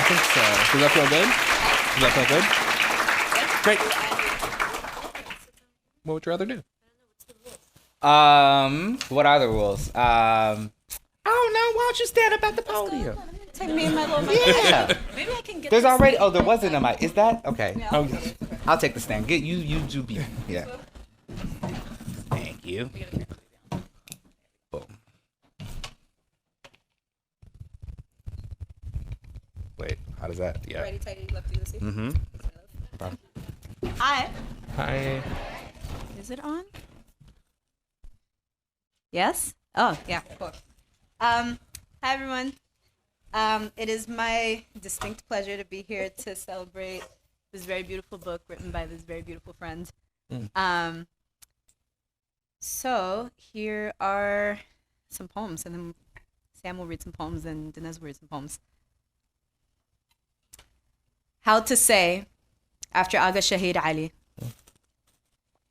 I think so. Does that feel good? Does that feel good? Great. What would you rather do? What are the rules? I don't know. Why don't you stand up at the podium? Take me and my little mic. Yeah. Maybe I can get There's this already. thing. Oh, there wasn't a mic. Is that okay? Yeah. Oh, yes. I'll take the stand. Get you. You do be. Yeah. Thank you. Boom. Wait. How does that? Yeah. Righty tighty, lefty loosey. Mm-hmm. Hi. Hi. Is it on? Yes? Oh, yeah, cool. Hi, everyone. It is my distinct pleasure to be here to celebrate this very beautiful book written by this very beautiful friend. So here are some poems, and then Sam will read some poems, and Danez will read some poems. How to Say, after Aga Shahid Ali.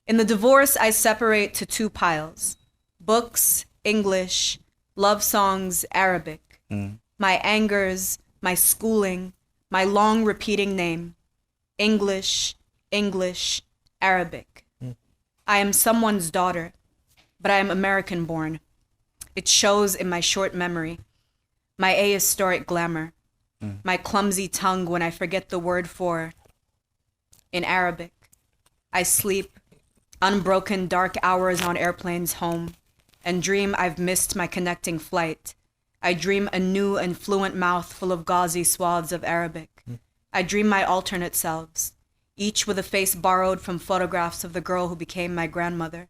In the divorce, I separate to two piles. Books, English, love songs, Arabic. My angers, my schooling, my long repeating name. English, English, Arabic. I am someone's daughter, but I am American born. It shows in my short memory, my ahistoric glamour, my clumsy tongue when I forget the word for in Arabic. I sleep unbroken dark hours on airplanes home and dream I've missed my connecting flight. I dream a new and fluent mouth full of gauzy swaths of Arabic. I dream my alternate selves, each with a face borrowed from photographs of the girl who became my grandmother,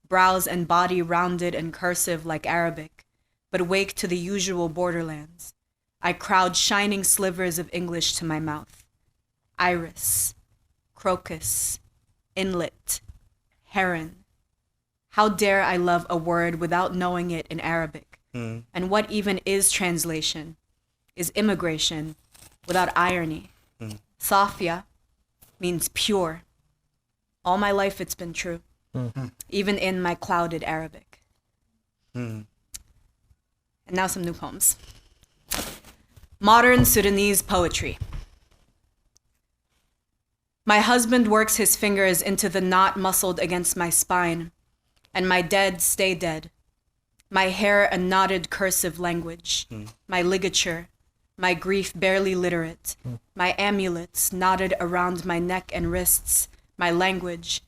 brows and body rounded and cursive like Arabic, but wake to the usual borderlands. I crowd shining slivers of English to my mouth. Iris, crocus, inlet, heron. How dare I love a word without knowing it in Arabic? And what even is translation? Is immigration without irony? Safia means pure. All my life it's been true, even in my clouded Arabic. And now some new poems. Modern Sudanese poetry. My husband works his fingers into the knot muscled against my spine, and my dead stay dead. My hair a knotted cursive language, my ligature, my grief barely literate, my amulets knotted around my neck and wrists, my language,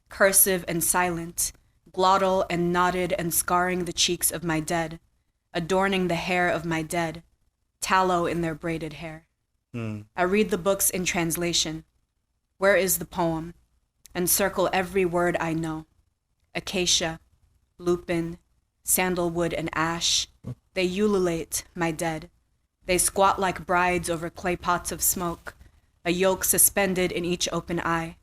cursive and silent, glottal and knotted and scarring the cheeks of my dead, adorning the hair of my dead, tallow in their braided hair. I read the books in translation. Where is the poem? And circle every word I know. Acacia, lupin, sandalwood and ash. They ululate my dead. They squat like brides over clay pots of smoke, a yoke suspended in each open eye.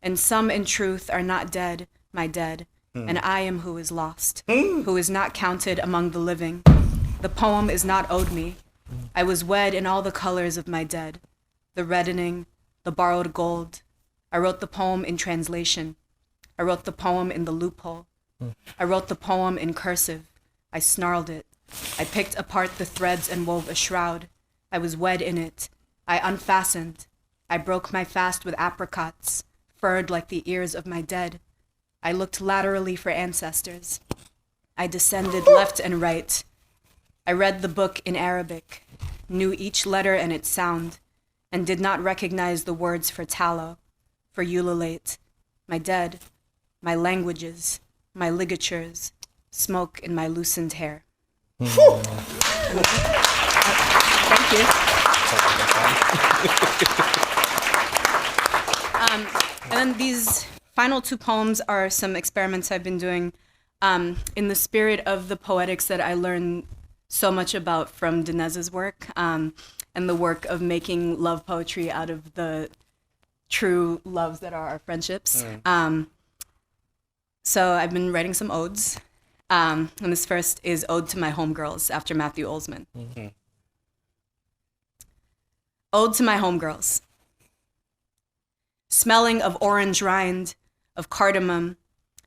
And some in truth are not dead, my dead, and I am who is lost, who is not counted among the living. The poem is not owed me. I was wed in all the colors of my dead, the reddening, the borrowed gold. I wrote the poem in translation. I wrote the poem in the loophole. I wrote the poem in cursive. I snarled it. I picked apart the threads and wove a shroud. I was wed in it. I unfastened. I broke my fast with apricots, furred like the ears of my dead. I looked laterally for ancestors. I descended left and right. I read the book in Arabic, knew each letter and its sound, and did not recognize the words for tallow, for ululate, my dead, my languages, my ligatures, smoke in my loosened hair. Thank you. And then these final two poems are some experiments I've been doing in the spirit of the poetics that I learned so much about from Danez's work, and the work of making love poetry out of the true loves that are our friendships. So I've been writing some odes, and this first is Ode to My Homegirls after Matthew Olsman. Ode to My Homegirls. Smelling of orange rind, of cardamom,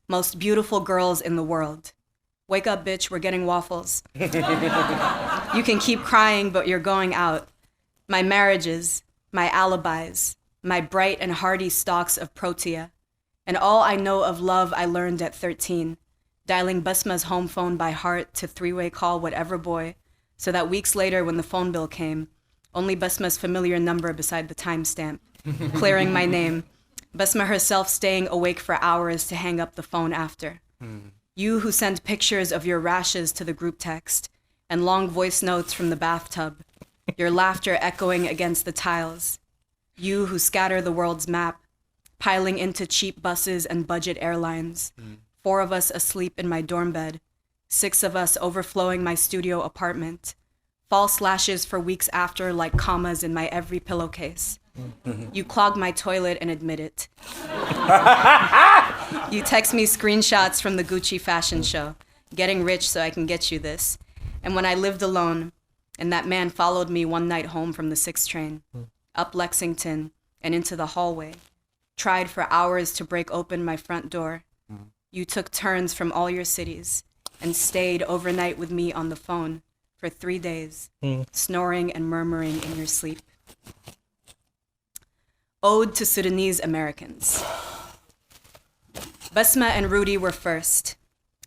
most beautiful girls in the world. Wake up, bitch, we're getting waffles. You can keep crying, but you're going out. My marriages, my alibis, my bright and hardy stalks of protea, and all I know of love I learned at 13, dialing Basma's home phone by heart to three-way call whatever boy, so that weeks later when the phone bill came, only Basma's familiar number beside the timestamp, clearing my name, Basma herself staying awake for hours to hang up the phone after. You who send pictures of your rashes to the group text, and long voice notes from the bathtub, your laughter echoing against the tiles. You who scatter the world's map, piling into cheap buses and budget airlines. 4 of us asleep in my dorm bed, 6 of us overflowing my studio apartment. False lashes for weeks after like commas in my every pillowcase. You clog my toilet and admit it. You text me screenshots from the Gucci fashion show, getting rich so I can get you this. And when I lived alone, and that man followed me one night home from the 6 train, up Lexington and into the hallway, tried for hours to break open my front door. You took turns from all your cities and stayed overnight with me on the phone for 3 days, snoring and murmuring in your sleep. Ode to Sudanese Americans. Basma and Rudy were first,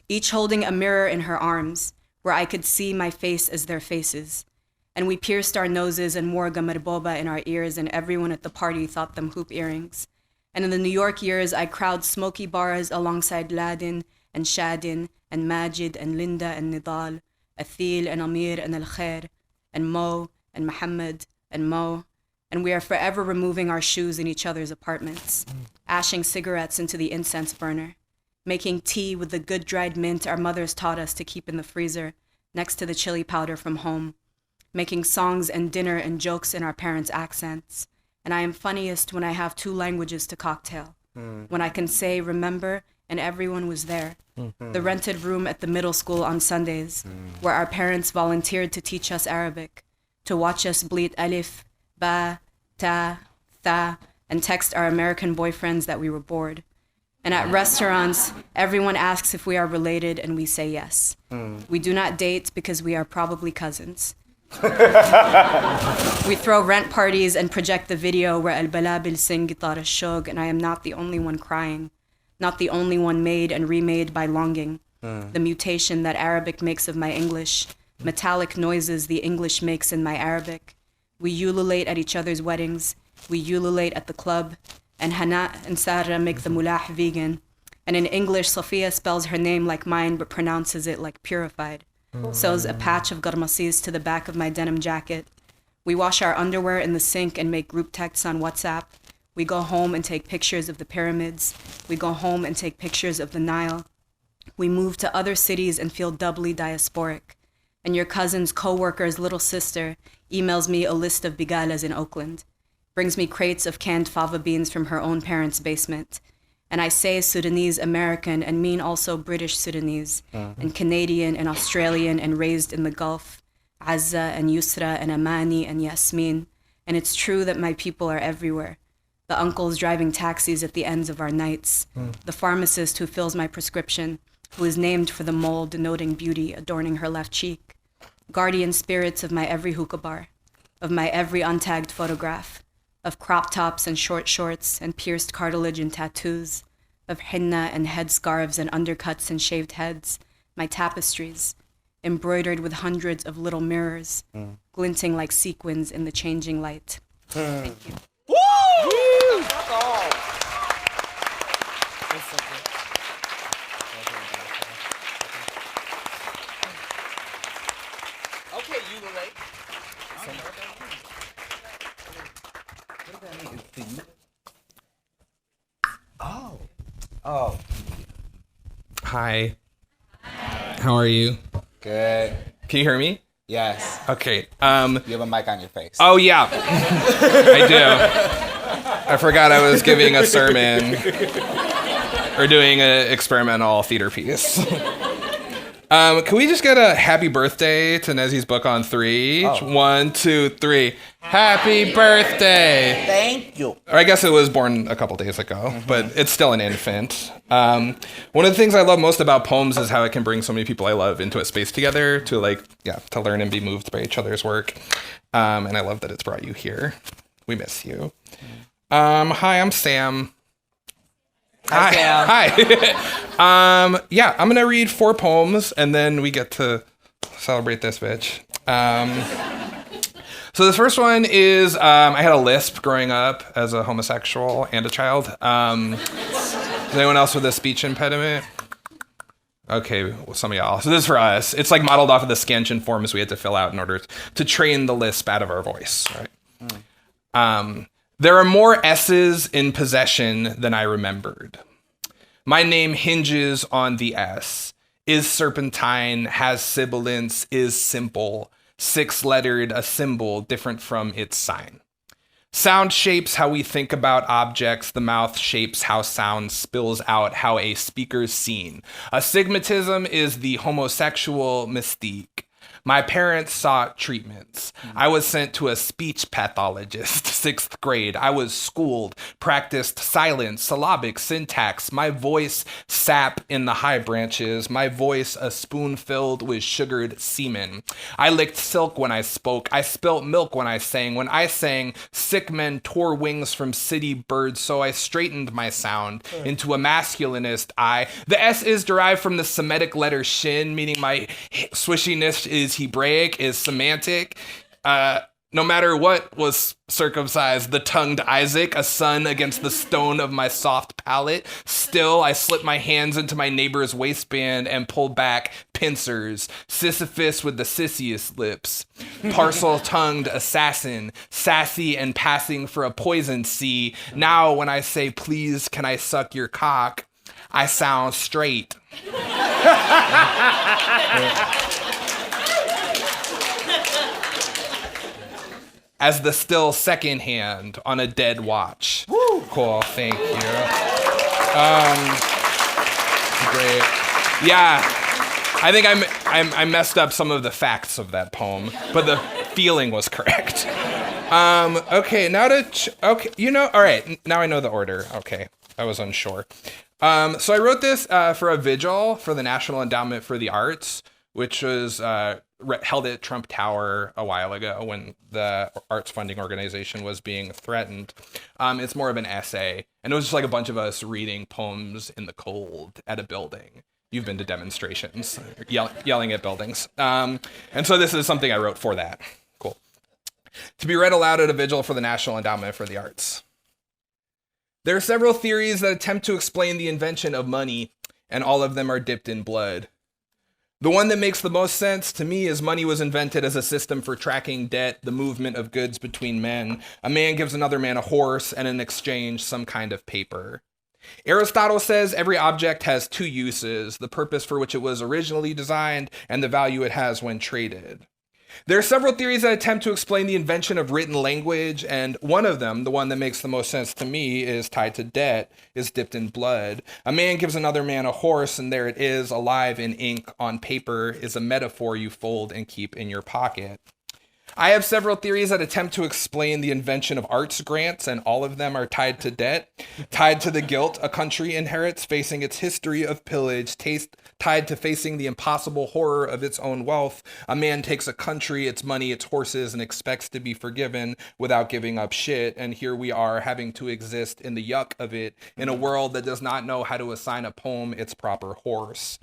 each holding a mirror in her arms where I could see my face as their faces, and we pierced our noses and wore gamarboba in our ears, and everyone at the party thought them hoop earrings. And in the New York years, I crowd smoky bars alongside Ladin and Shadin and Majid and Linda and Nidal, Athil and Amir and Al Khair, and Mo and Muhammad and Mo, and we are forever removing our shoes in each other's apartments, ashing cigarettes into the incense burner, making tea with the good dried mint our mothers taught us to keep in the freezer next to the chili powder from home, making songs and dinner and jokes in our parents' accents. And I am funniest when I have 2 languages to cocktail, when I can say remember and everyone was there. The rented room at the middle school on Sundays, where our parents volunteered to teach us Arabic, to watch us bleat alif, ba, ta, tha, and text our American boyfriends that we were bored. And at restaurants, everyone asks if we are related and we say yes. We do not date because we are probably cousins. We throw rent parties and project the video where Al-Balabil sing Guitar al-Shog, and I am not the only one crying, not the only one made and remade by longing. The mutation that Arabic makes of my English, metallic noises the English makes in my Arabic. We ululate at each other's weddings, we ululate at the club, and Hana and Sarah make the mulah vegan. And in English, Safia spells her name like mine but pronounces it like purified. Sews a patch of garmasis to the back of my denim jacket. We wash our underwear in the sink and make group texts on WhatsApp. We go home and take pictures of the pyramids. We go home and take pictures of the Nile. We move to other cities and feel doubly diasporic. And your cousin's co-worker's little sister emails me a list of bigalas in Oakland, brings me crates of canned fava beans from her own parents' basement. And I say Sudanese American and mean also British Sudanese, and Canadian and Australian and raised in the Gulf, Azza and Yusra and Amani and Yasmin. And it's true that my people are everywhere. The uncles driving taxis at the ends of our nights, the pharmacist who fills my prescription, who is named for the mole denoting beauty adorning her left cheek, guardian spirits of my every hookah bar, of my every untagged photograph, of crop tops and short shorts and pierced cartilage and tattoos, of henna and headscarves and undercuts and shaved heads, my tapestries, embroidered with hundreds of little mirrors, glinting like sequins in the changing light. Thank you. Woo! Okay, you were late. Oh. Hi. How are you? Good. Can you hear me? Yes. Okay. You have a mic on your face. Oh yeah. I do. I forgot I was giving a sermon or doing an experimental theater piece. Can we just get a happy birthday to Nezi's book on 3? Oh. 1, 2, 3. Happy birthday! Thank you. Or I guess it was born a couple days ago, but it's still an infant. One of the things I love most about poems is how it can bring so many people I love into a space together to to learn and be moved by each other's work. And I love that it's brought you here. We miss you. Hi, I'm Sam. Hi, Sam. Hi. Yeah, I'm gonna read 4 poems, and then we get to celebrate this bitch. So this first one is, I had a lisp growing up as a homosexual and a child. Is anyone else with a speech impediment? Okay, well, some of y'all. So this is for us. It's like modeled off of the scansion forms we had to fill out in order to train the lisp out of our voice, right? There are more S's in possession than I remembered. My name hinges on the S. Is serpentine, has sibilance, is simple. 6-lettered, a symbol different from its sign. Sound shapes how we think about objects. The mouth shapes how sound spills out how a speaker's seen. Astigmatism is the homosexual mystique. My parents sought treatments. I was sent to a speech pathologist, 6th grade. I was schooled, practiced silence, syllabic syntax. My voice sap in the high branches. My voice a spoon filled with sugared semen. I licked silk when I spoke. I spilt milk when I sang. When I sang, sick men tore wings from city birds, so I straightened my sound into a masculinist I. The S is derived from the Semitic letter shin, meaning my swishiness is Hebraic, is semantic. No matter what was circumcised, the tongued Isaac, a son against the stone of my soft palate. Still, I slip my hands into my neighbor's waistband and pull back pincers. Sisyphus with the sissiest lips. Parcel-tongued assassin, sassy and passing for a poison sea. Now, when I say, please, can I suck your cock? I sound straight. As the still second hand on a dead watch. Woo! Cool, thank you. Great. Yeah, I think I messed up some of the facts of that poem, but the feeling was correct. Okay, now all right, now I know the order. Okay, I was unsure. So I wrote this for a vigil for the National Endowment for the Arts, which was held at Trump Tower a while ago when the arts funding organization was being threatened. It's more of an essay, and it was just like a bunch of us reading poems in the cold at a building. You've been to demonstrations, yelling at buildings. And so this is something I wrote for that. Cool. To be read aloud at a vigil for the National Endowment for the Arts. There are several theories that attempt to explain the invention of money, and all of them are dipped in blood. The one that makes the most sense to me is money was invented as a system for tracking debt, the movement of goods between men. A man gives another man a horse, and in exchange, some kind of paper. Aristotle says every object has 2 uses, the purpose for which it was originally designed and the value it has when traded. There are several theories that attempt to explain the invention of written language, and one of them, the one that makes the most sense to me, is tied to debt, is dipped in blood. A man gives another man a horse, and there it is, alive in ink on paper, is a metaphor you fold and keep in your pocket. I have several theories that attempt to explain the invention of arts grants, and all of them are tied to debt, tied to the guilt a country inherits facing its history of pillage, tied to facing the impossible horror of its own wealth. A man takes a country, its money, its horses, and expects to be forgiven without giving up shit, and here we are having to exist in the yuck of it in a world that does not know how to assign a poem its proper horse.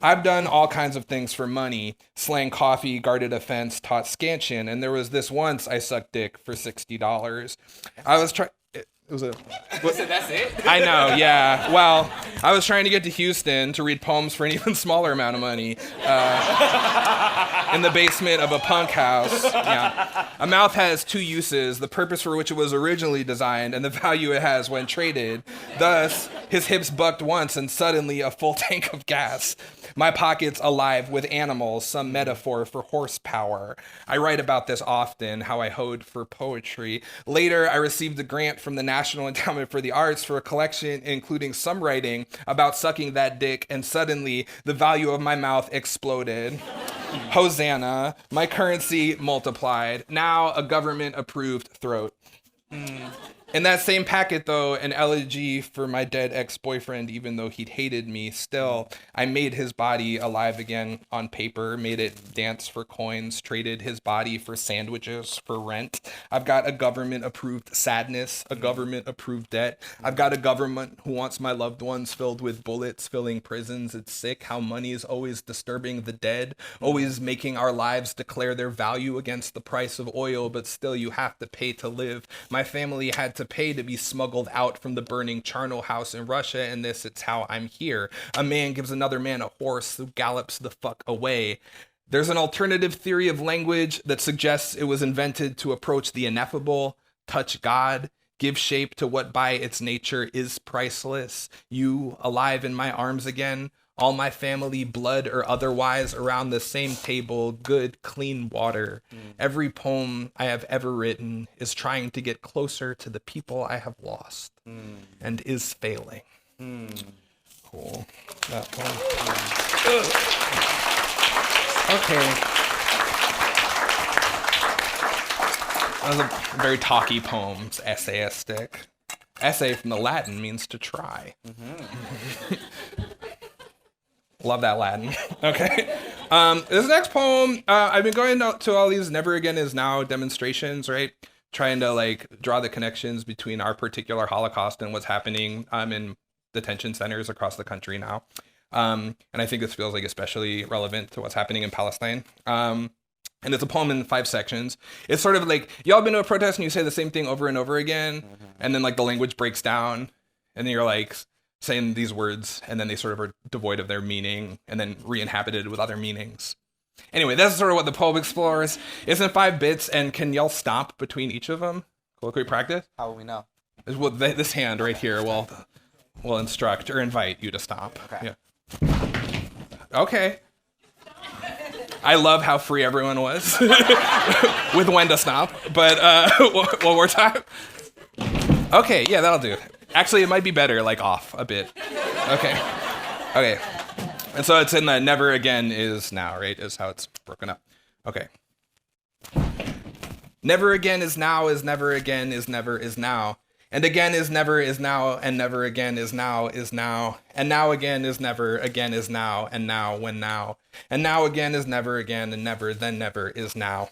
I've done all kinds of things for money, slang coffee, guarded a fence, taught scansion, and there was this once I sucked dick for $60. I was trying... So that's it? I know, yeah. Well, I was trying to get to Houston to read poems for an even smaller amount of money in the basement of a punk house. Yeah. A mouth has 2 uses, the purpose for which it was originally designed and the value it has when traded. Thus, his hips bucked once and suddenly a full tank of gas. My pockets alive with animals, some metaphor for horsepower. I write about this often, how I hoed for poetry. Later, I received a grant from the National Endowment for the Arts for a collection including some writing about sucking that dick, and suddenly the value of my mouth exploded. Hosanna, my currency multiplied. Now a government-approved throat. In that same packet, though, an elegy for my dead ex-boyfriend, even though he'd hated me, still, I made his body alive again on paper, made it dance for coins, traded his body for sandwiches, for rent. I've got a government-approved sadness, a government-approved debt. I've got a government who wants my loved ones filled with bullets, filling prisons. It's sick how money is always disturbing the dead, always making our lives declare their value against the price of oil, but still you have to pay to live. My family had to pay to be smuggled out from the burning charnel house in Russia, and it's how I'm here. A man gives another man a horse who gallops the fuck away. There's an alternative theory of language that suggests it was invented to approach the ineffable, touch God, give shape to what by its nature is priceless. You, alive in my arms again, all my family, blood or otherwise, around the same table, good, clean water. Every poem I have ever written is trying to get closer to the people I have lost and is failing. Cool. That one. Okay. That was a very talky poem. It's essayistic. Essay from the Latin means to try. Love that Latin. Okay. This next poem, I've been going to all these Never Again Is Now demonstrations, right? Trying to like draw the connections between our particular Holocaust and what's happening in detention centers across the country now. And I think this feels like especially relevant to what's happening in Palestine. And it's a poem in 5 sections. It's sort of like, y'all been to a protest and you say the same thing over and over again, and then like the language breaks down, and then you're like saying these words, and then they sort of are devoid of their meaning, and then re-inhabited with other meanings. Anyway, that's sort of what the poem explores. It's in 5 bits, and can y'all stop between each of them? Colloquial practice? How will we know? Well, this hand right here will instruct or invite you to stop. Okay. Yeah. Okay. I love how free everyone was with when to stop, but one more time. Okay, yeah, that'll do. Actually, it might be better, like off a bit. Okay. And so it's in the Never Again Is Now, right? Is how it's broken up. Okay. Never again is now, is never again, is never, is now. And again is never, is now, and never again is now, is now. And now again is never, again is now, and now, when now. And now again is never again, and never, then never is now.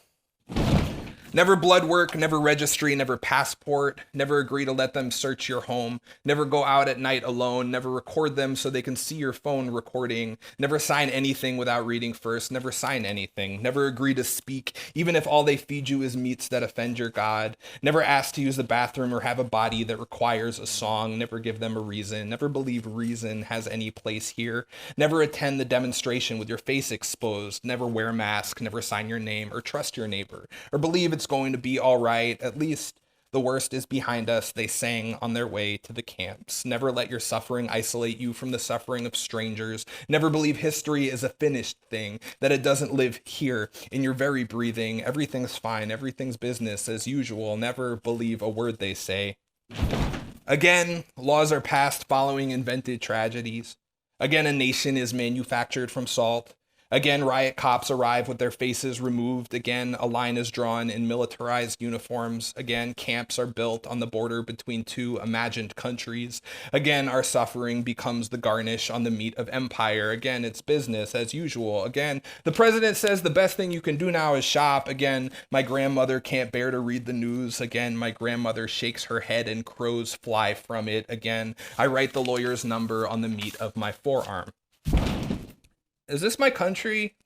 Never blood work, never registry, never passport, never agree to let them search your home, never go out at night alone, never record them so they can see your phone recording, never sign anything without reading first, never sign anything, never agree to speak, even if all they feed you is meats that offend your God, never ask to use the bathroom or have a body that requires a song, never give them a reason, never believe reason has any place here, never attend the demonstration with your face exposed, never wear a mask, never sign your name or trust your neighbor, or believe it's going to be all right. At least the worst is behind us, they sang on their way to the camps. Never let your suffering isolate you from the suffering of strangers. Never believe history is a finished thing, that it doesn't live here in your very breathing. Everything's fine, everything's business as usual. Never believe a word they say. Again, laws are passed following invented tragedies. Again, a nation is manufactured from salt. Again, riot cops arrive with their faces removed. Again, a line is drawn in militarized uniforms. Again, camps are built on the border between 2 imagined countries. Again, our suffering becomes the garnish on the meat of empire. Again, it's business as usual. Again, the president says the best thing you can do now is shop. Again, my grandmother can't bear to read the news. Again, my grandmother shakes her head and crows fly from it. Again, I write the lawyer's number on the meat of my forearm. Is this my country?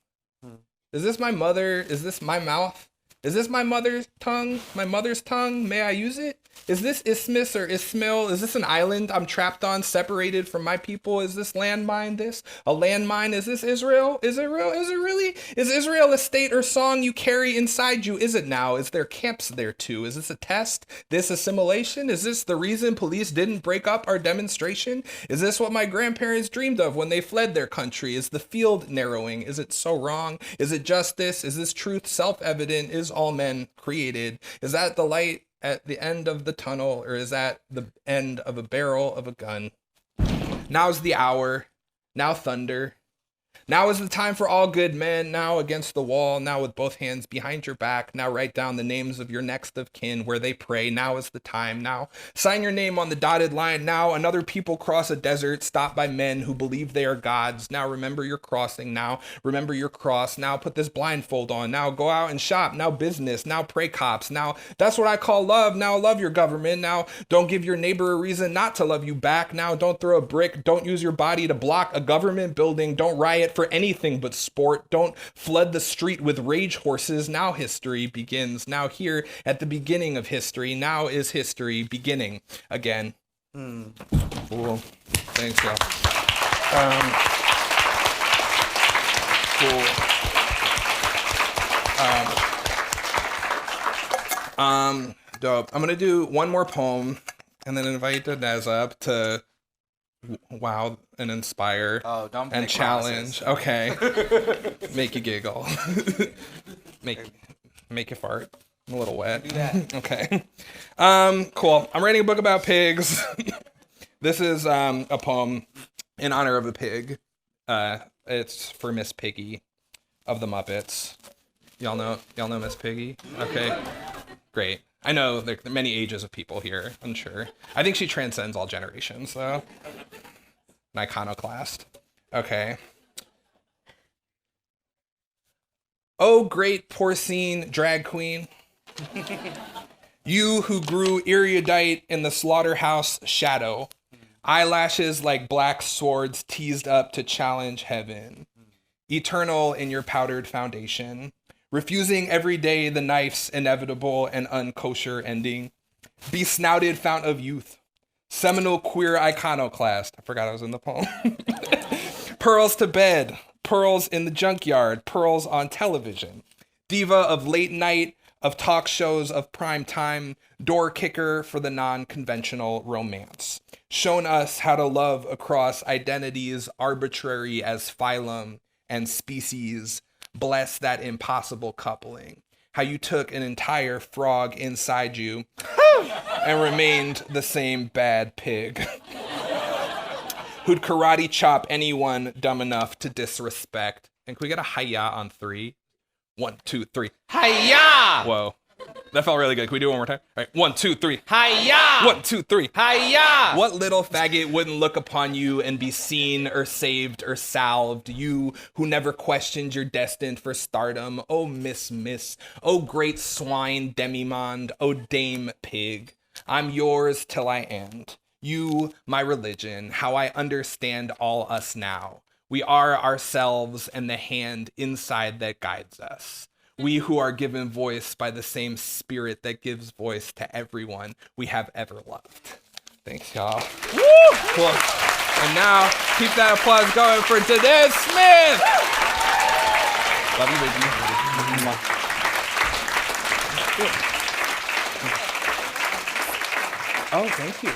Is this my mother? Is this my mouth? Is this my mother's tongue? My mother's tongue? May I use it? Is this Isthmus or Ismail? Is this an island I'm trapped on, separated from my people? Is this landmine this? A landmine? Is this Israel? Is it real? Is it really? Is Israel a state or song you carry inside you? Is it now? Is there camps there too? Is this a test? This assimilation? Is this the reason police didn't break up our demonstration? Is this what my grandparents dreamed of when they fled their country? Is the field narrowing? Is it so wrong? Is it justice? Is this truth self-evident? Is all men created? Is that the light at the end of the tunnel, or is that the end of a barrel of a gun? Now's the hour, now thunder. Now is the time for all good men, now against the wall, now with both hands behind your back, now write down the names of your next of kin where they pray, now is the time, now sign your name on the dotted line, now another people cross a desert stopped by men who believe they are gods, now remember your crossing, now remember your cross, now put this blindfold on, now go out and shop, now business, now pray cops, now that's what I call love, now love your government, now don't give your neighbor a reason not to love you back, now don't throw a brick, don't use your body to block a government building, don't riot for anything but sport, don't flood the street with rage horses, now history begins, now here at the beginning of history, now is history beginning again. Cool. Thanks, y'all. Cool. Dope. I'm gonna do one more poem and then invite Danez up to wow and inspire and challenge. Promises. Okay. Make you giggle. make you fart. I'm a little wet. Do that. Okay. Cool. I'm writing a book about pigs. This is a poem in honor of a pig. It's for Miss Piggy of the Muppets. Y'all know Miss Piggy? Okay. Great. I know there are many ages of people here, I'm sure. I think she transcends all generations, though. An iconoclast. Okay. Oh, great porcine drag queen. You who grew erudite in the slaughterhouse shadow. Eyelashes like black swords teased up to challenge heaven. Eternal in your powdered foundation. Refusing every day the knife's inevitable and unkosher ending. Besnouted fount of youth. Seminal queer iconoclast. I forgot I was in the poem. Pearls to bed. Pearls in the junkyard. Pearls on television. Diva of late night, of talk shows, of prime time. Door kicker for the non-conventional romance. Shown us how to love across identities arbitrary as phylum and species. Bless that impossible coupling. How you took an entire frog inside you and remained the same bad pig. Who'd karate chop anyone dumb enough to disrespect. And can we get a hi-ya on 3? 1, 2, 3. Hi-ya! Whoa. That felt really good. Can we do it one more time? All right. 1, 2, 3. Hi-ya! 1, 2, 3. Hi-ya! What little faggot wouldn't look upon you and be seen or saved or salved? You who never questioned you're destined for stardom. Oh, miss. Oh, great swine demimonde. Oh, dame pig. I'm yours till I end. You, my religion. How I understand all us now. We are ourselves and the hand inside that guides us. We who are given voice by the same spirit that gives voice to everyone we have ever loved. Thanks, y'all. Woo! Cool. And now, keep that applause going for Danez Smith! Love you, baby. Oh, thank you.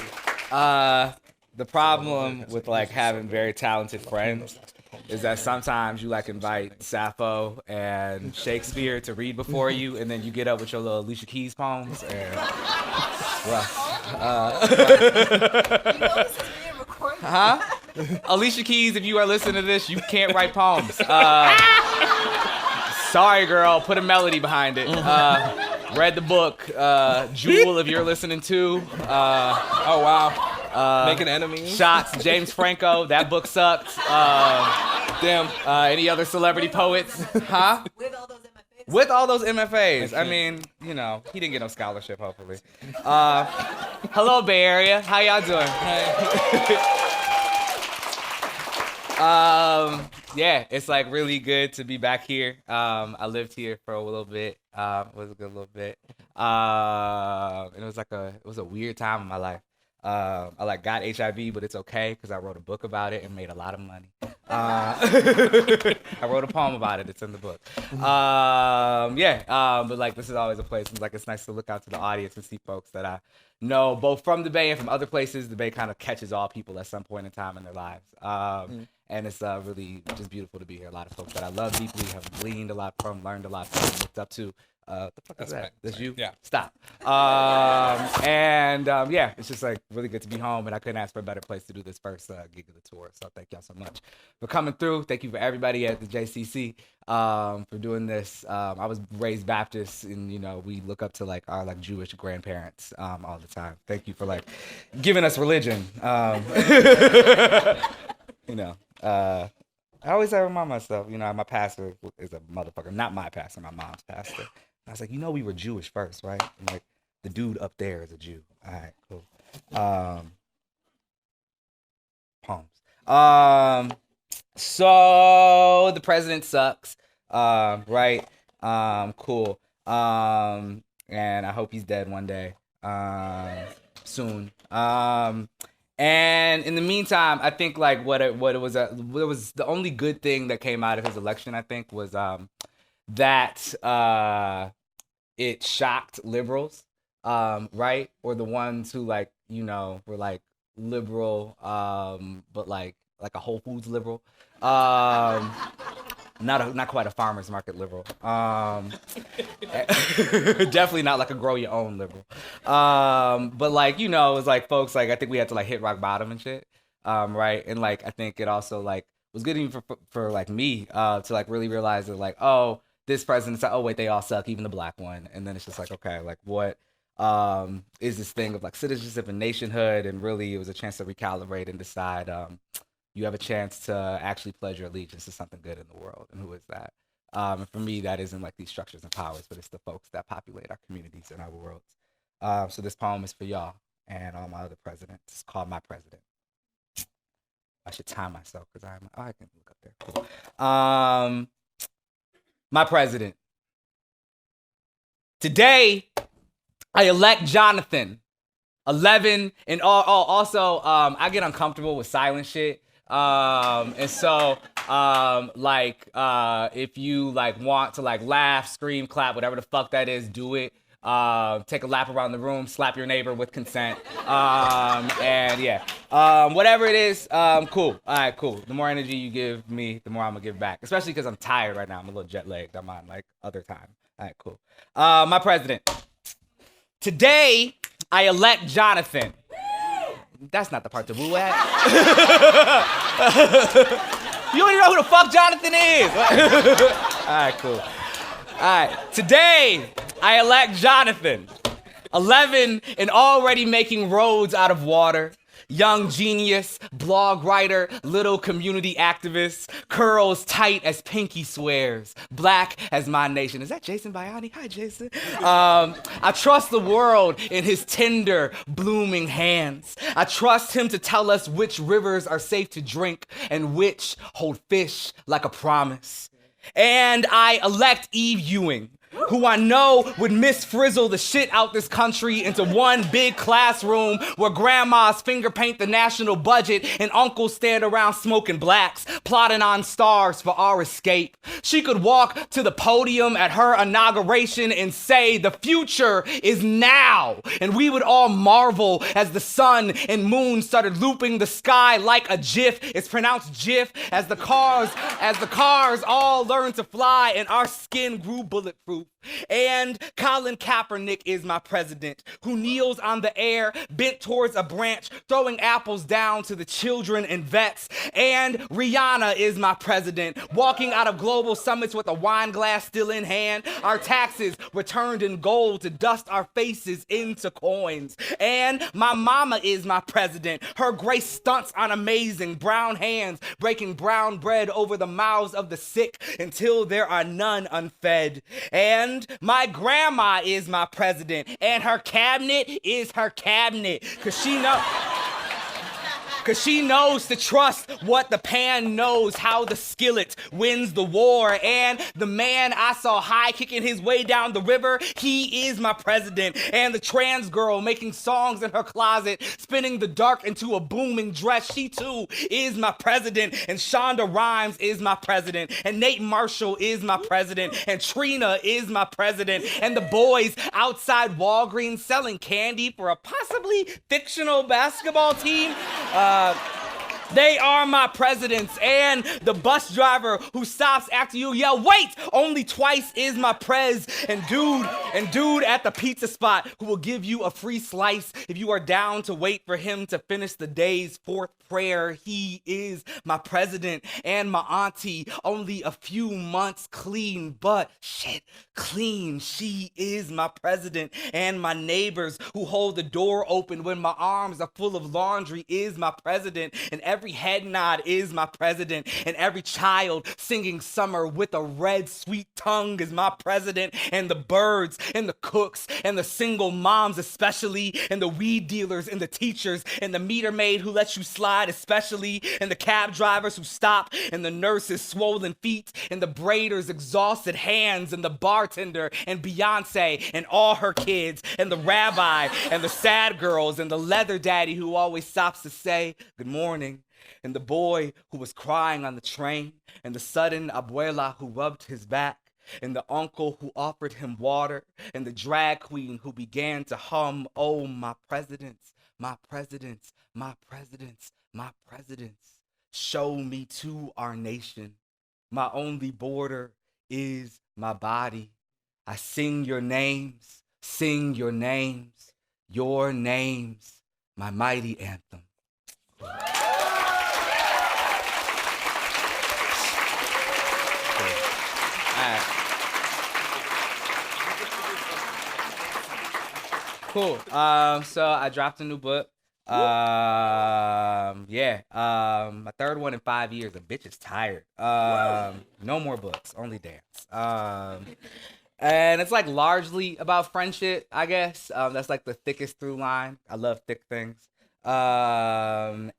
The problem with like having very talented friends is that sometimes you like invite Sappho and Shakespeare to read before you, and then you get up with your little Alicia Keys poems, and rough. Huh? Alicia Keys, if you are listening to this, you can't write poems. Sorry, girl. Put a melody behind it. Read the book. Jewel, if you're listening to. Oh, wow. Making enemies. Shots. James Franco. That book sucked. Damn. Any other celebrity poets? Huh? With all those MFAs. I mean, you know, he didn't get no scholarship, hopefully. Hello, Bay Area. How y'all doing? Yeah, it's like really good to be back here. I lived here for a little bit. It was a good little bit. And it was a weird time in my life. I like got HIV, but it's okay because I wrote a book about it and made a lot of money. I wrote a poem about it. It's in the book. But like this is always a place. It's like it's nice to look out to the audience and see folks that I know both from the Bay and from other places. The Bay kind of catches all people at some point in time in their lives. And it's really just beautiful to be here. A lot of folks that I love deeply, have gleaned a lot from, learned a lot from, looked up to. What the fuck is that? Pent. That's you? Yeah. Stop. Yeah, it's just like really good to be home, and I couldn't ask for a better place to do this first gig of the tour. So thank y'all so much for coming through. Thank you for everybody at the JCC for doing this. I was raised Baptist, and we look up to like our like Jewish grandparents all the time. Thank you for like giving us religion. I always remind myself, my pastor is a motherfucker. Not my pastor, my mom's pastor. I was like, we were Jewish first, right? And like, the dude up there is a Jew. All right, cool. Poems. So the president sucks, right? Cool. And I hope he's dead one day, soon. And in the meantime, I think like what it was the only good thing that came out of his election, I think, was that it shocked liberals, right? Or the ones who like, were like liberal, but like a Whole Foods liberal. Not quite a farmer's market liberal. Definitely not like a grow your own liberal. But like, it was like folks like, I think we had to like hit rock bottom and shit. Right. And like, I think it also like was good even for like me, to like really realize that like, oh, this president's like, oh wait, they all suck, even the black one. And then it's just like, okay, like what is this thing of like citizenship and nationhood? And really it was a chance to recalibrate and decide, you have a chance to actually pledge your allegiance to something good in the world. And who is that? And for me, that isn't like these structures and powers, but it's the folks that populate our communities and our worlds. So this poem is for y'all and all my other presidents. It's called My President. I should time myself because I can look up there. Cool. My President. Today, I elect Jonathan. 11 and also I get uncomfortable with silent shit. And so if you like want to like laugh, scream, clap, whatever the fuck that is, do it. Take a lap around the room, slap your neighbor with consent. And yeah. Whatever it is, cool. All right, cool. The more energy you give me, the more I'm gonna give back. Especially because I'm tired right now. I'm a little jet lagged. I'm on like other time. All right, cool. My president. Today, I elect Jonathan. That's not the part to woo at. You don't even know who the fuck Jonathan is. All right, cool. All right, today I elect Jonathan. 11 and already making roads out of water. Young genius, blog writer, little community activist, curls tight as Pinky swears, black as my nation. Is that Jason Biani? Hi, Jason. I trust the world in his tender, blooming hands. I trust him to tell us which rivers are safe to drink and which hold fish like a promise. And I elect Eve Ewing, who I know would misfrizzle the shit out this country into one big classroom where grandmas finger paint the national budget and uncles stand around smoking blacks, plotting on stars for our escape. She could walk to the podium at her inauguration and say, the future is now. And we would all marvel as the sun and moon started looping the sky like a GIF. It's pronounced GIF, as the cars all learned to fly and our skin grew bulletproof. And Colin Kaepernick is my president, who kneels on the air, bent towards a branch, throwing apples down to the children and vets. And Rihanna is my president, walking out of global summits with a wine glass still in hand, our taxes returned in gold to dust our faces into coins. And my mama is my president, her grace stunts on amazing brown hands, breaking brown bread over the mouths of the sick until there are none unfed. And my grandma is my president, and her cabinet is her cabinet, cause she knows to trust what the pan knows, how the skillet wins the war. And the man I saw high kicking his way down the river, he is my president. And the trans girl making songs in her closet, spinning the dark into a booming dress, she too is my president. And Shonda Rhimes is my president. And Nate Marshall is my president. And Trina is my president. And the boys outside Walgreens selling candy for a possibly fictional basketball team. They are my presidents, and the bus driver who stops after you yell, wait, only twice is my prez, and dude at the pizza spot who will give you a free slice if you are down to wait for him to finish the day's fourth prayer. He is my president, and my auntie, only a few months clean, but shit, clean. She is my president, and my neighbors who hold the door open when my arms are full of laundry is my president, and every head nod is my president, and every child singing summer with a red sweet tongue is my president, and the birds and the cooks and the single moms especially, and the weed dealers and the teachers and the meter maid who lets you slide especially, and the cab drivers who stop, and the nurses' swollen feet, and the braiders' exhausted hands, and the bartender and Beyonce and all her kids, and the rabbi and the sad girls, and the leather daddy who always stops to say good morning, and the boy who was crying on the train, and the sudden abuela who rubbed his back, and the uncle who offered him water, and the drag queen who began to hum, oh, my presidents, my presidents, my presidents, my presidents, show me to our nation. My only border is my body. I sing your names, your names, my mighty anthem. Cool. So I dropped a new book. My third one in 5 years. The bitch is tired. No more books, only dance. And it's like largely about friendship, I guess. That's like the thickest through line. I love thick things. And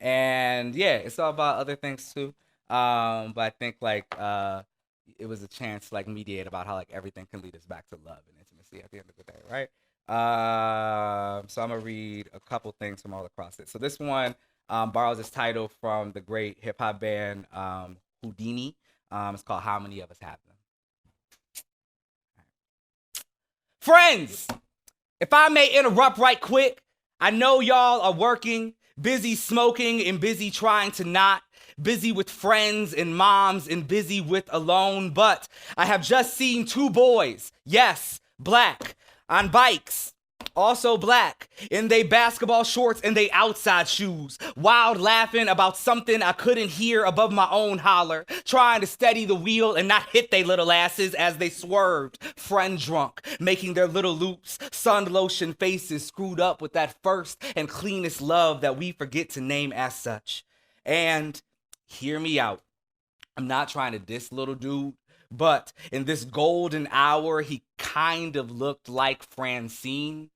yeah, it's all about other things too. But I think like it was a chance to like mediate about how like everything can lead us back to love and intimacy at the end of the day, right? So I'm gonna read a couple things from all across it. So this one borrows its title from the great hip hop band Houdini. It's called How Many of Us Have Them? Friends, if I may interrupt right quick, I know y'all are working, busy smoking and busy trying to not, busy with friends and moms and busy with alone, but I have just seen two boys, yes, black, on bikes, also black, in they basketball shorts and they outside shoes, wild laughing about something I couldn't hear above my own holler, trying to steady the wheel and not hit they little asses as they swerved, friend drunk, making their little loops, sun lotion faces screwed up with that first and cleanest love that we forget to name as such. And hear me out, I'm not trying to diss little dude, but in this golden hour, he kind of looked like Francine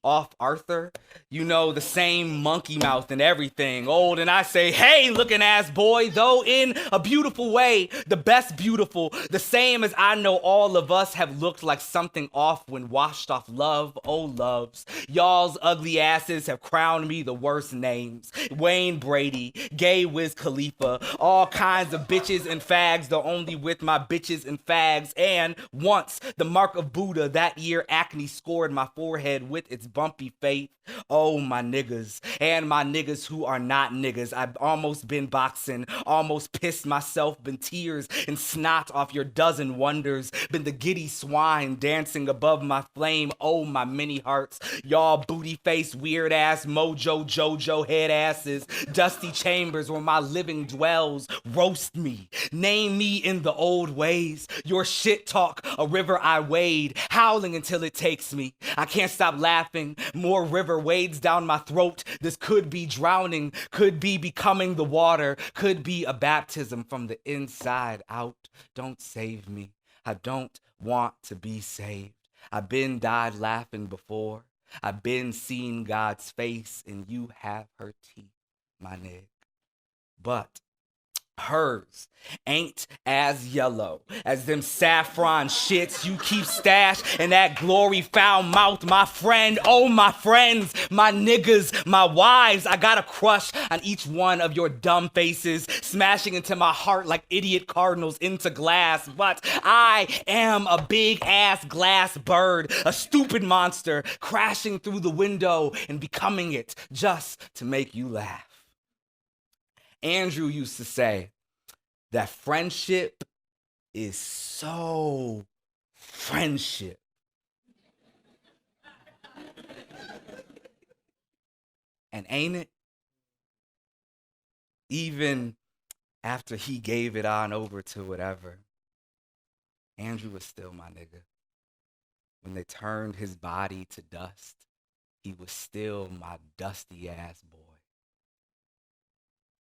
off Arthur, you know, the same monkey mouth and everything, old, and I say, hey, looking ass boy, though in a beautiful way, the best beautiful, the same as I know all of us have looked like something off when washed off love, oh loves. Y'all's ugly asses have crowned me the worst names, Wayne Brady, gay Wiz Khalifa, all kinds of bitches and fags, though only with my bitches and fags, and once the mark of Buddha, that year acne scored my forehead with its bumpy faith. Oh, my niggas, and my niggas who are not niggas. I've almost been boxing, almost pissed myself, been tears and snot off your dozen wonders, been the giddy swine dancing above my flame. Oh, my many hearts, y'all booty face, weird ass, mojo, jojo head asses, dusty chambers where my living dwells, roast me, name me in the old ways, your shit talk, a river I wade, howling until it takes me. I can't stop laughing. More river wades down my throat. This could be drowning, could be becoming the water, could be a baptism from the inside out. Don't save me. I don't want to be saved. I've been died laughing before. I've been seeing God's face and you have her teeth, my nigga. But hers ain't as yellow as them saffron shits you keep stashed in that glory foul mouth, my friend. Oh, my friends, my niggas, my wives, I got a crush on each one of your dumb faces, smashing into my heart like idiot cardinals into glass. But I am a big ass glass bird, a stupid monster crashing through the window and becoming it just to make you laugh. Andrew used to say that friendship is so friendship. And ain't it? Even after he gave it on over to whatever, Andrew was still my nigga. When they turned his body to dust, he was still my dusty ass boy.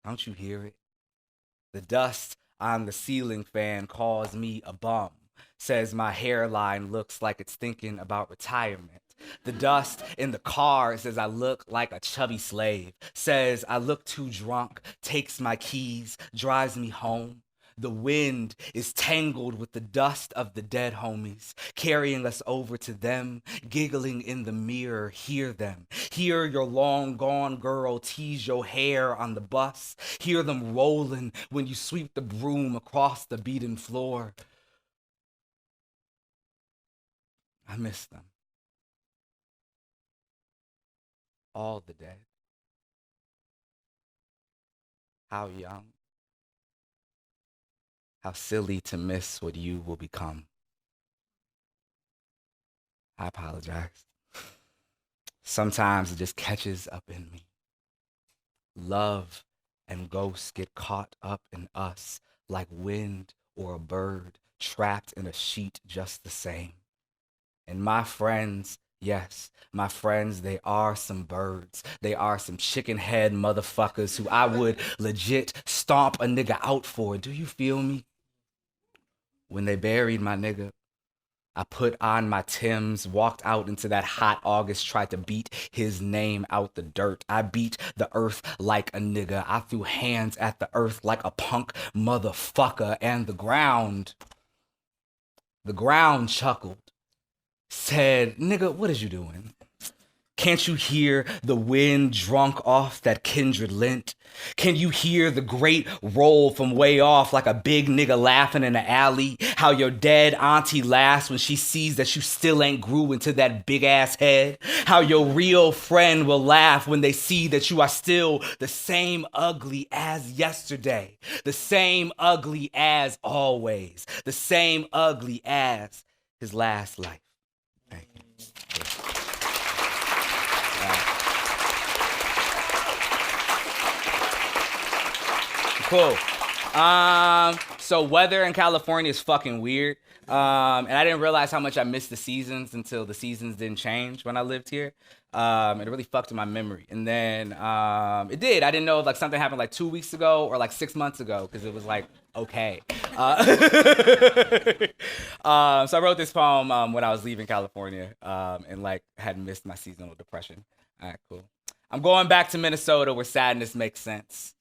Don't you hear it? The dust on the ceiling fan calls me a bum, says my hairline looks like it's thinking about retirement. The dust in the car says I look like a chubby slave, says I look too drunk, takes my keys, drives me home. The wind is tangled with the dust of the dead homies, carrying us over to them, giggling in the mirror, hear them. Hear your long gone girl tease your hair on the bus. Hear them rolling when you sweep the broom across the beaten floor. I miss them. All the dead. How young. How silly to miss what you will become. I apologize. Sometimes it just catches up in me. Love and ghosts get caught up in us like wind or a bird trapped in a sheet just the same. And my friends, yes, my friends, they are some birds. They are some chicken head motherfuckers who I would legit stomp a nigga out for. Do you feel me? When they buried my nigga, I put on my Timbs, walked out into that hot August, tried to beat his name out the dirt. I beat the earth like a nigga. I threw hands at the earth like a punk motherfucker. And the ground chuckled, said, nigga, what is you doing? Can't you hear the wind drunk off that kindred lint? Can you hear the great roll from way off like a big nigga laughing in the alley? How your dead auntie laughs when she sees that you still ain't grew into that big ass head? How your real friend will laugh when they see that you are still the same ugly as yesterday, the same ugly as always, the same ugly as his last life. Thank you. Cool. So weather in California is fucking weird. And I didn't realize how much I missed the seasons until the seasons didn't change when I lived here. It really fucked with my memory. And then it did. I didn't know if like something happened like 2 weeks ago or like 6 months ago because it was like, okay. So I wrote this poem when I was leaving California and like had missed my seasonal depression. All right, cool. I'm going back to Minnesota where sadness makes sense.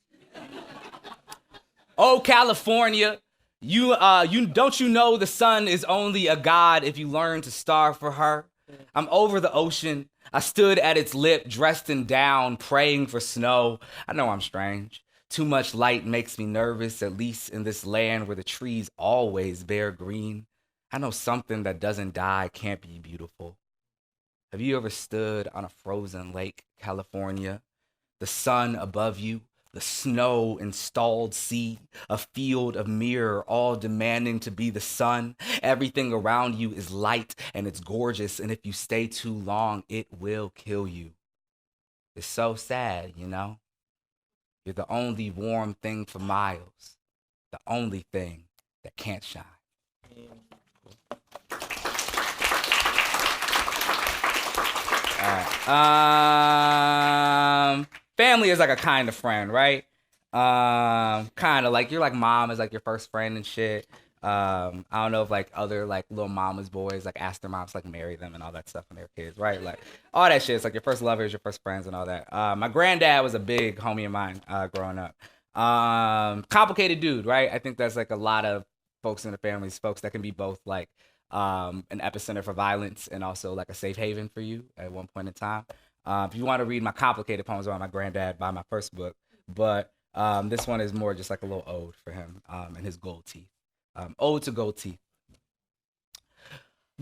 Oh, California, you don't you know the sun is only a god if you learn to starve for her? I'm over the ocean. I stood at its lip, dressed in down, praying for snow. I know I'm strange. Too much light makes me nervous, at least in this land where the trees always bear green. I know something that doesn't die can't be beautiful. Have you ever stood on a frozen lake, California? The sun above you, the snow installed sea, a field of mirror all demanding to be the sun. Everything around you is light and it's gorgeous, and if you stay too long, it will kill you. It's so sad, you know? You're the only warm thing for miles, the only thing that can't shine. All right. Family is like a kind of friend, right? Kind of like you're like mom is like your first friend and shit. I don't know if like other like little mama's boys like ask their moms to like marry them and all that stuff when they were kids, right? Like all that shit. It's like your first lovers, your first friends, and all that. My granddad was a big homie of mine growing up. Complicated dude, right? I think that's like a lot of folks in the families, folks that can be both like an epicenter for violence and also like a safe haven for you at one point in time. If you want to read my complicated poems about my granddad, buy my first book. But this one is more just like a little ode for him and his gold teeth. Ode to gold teeth.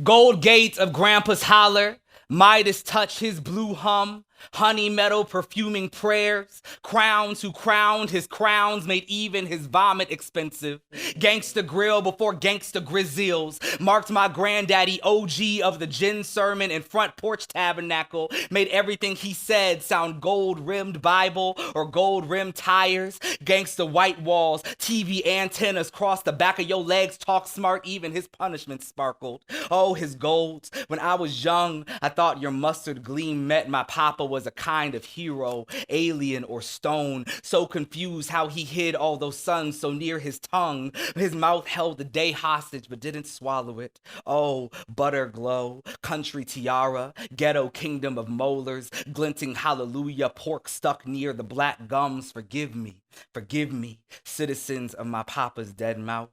Gold gate of Grandpa's holler, Midas touch his blue hum. Honey meadow perfuming prayers, crowns who crowned his crowns made even his vomit expensive. Gangsta grill before gangsta grizzles marked my granddaddy OG of the gin sermon and front porch tabernacle, made everything he said sound gold-rimmed Bible or gold-rimmed tires. Gangsta white walls, TV antennas cross the back of your legs, talk smart, even his punishment sparkled. Oh, his golds. When I was young, I thought your mustard gleam meant my papa was a kind of hero, alien or stone. So confused how he hid all those suns so near his tongue. His mouth held the day hostage but didn't swallow it. Oh, butter glow, country tiara, ghetto kingdom of molars, glinting hallelujah, pork stuck near the black gums. Forgive me, citizens of my papa's dead mouth.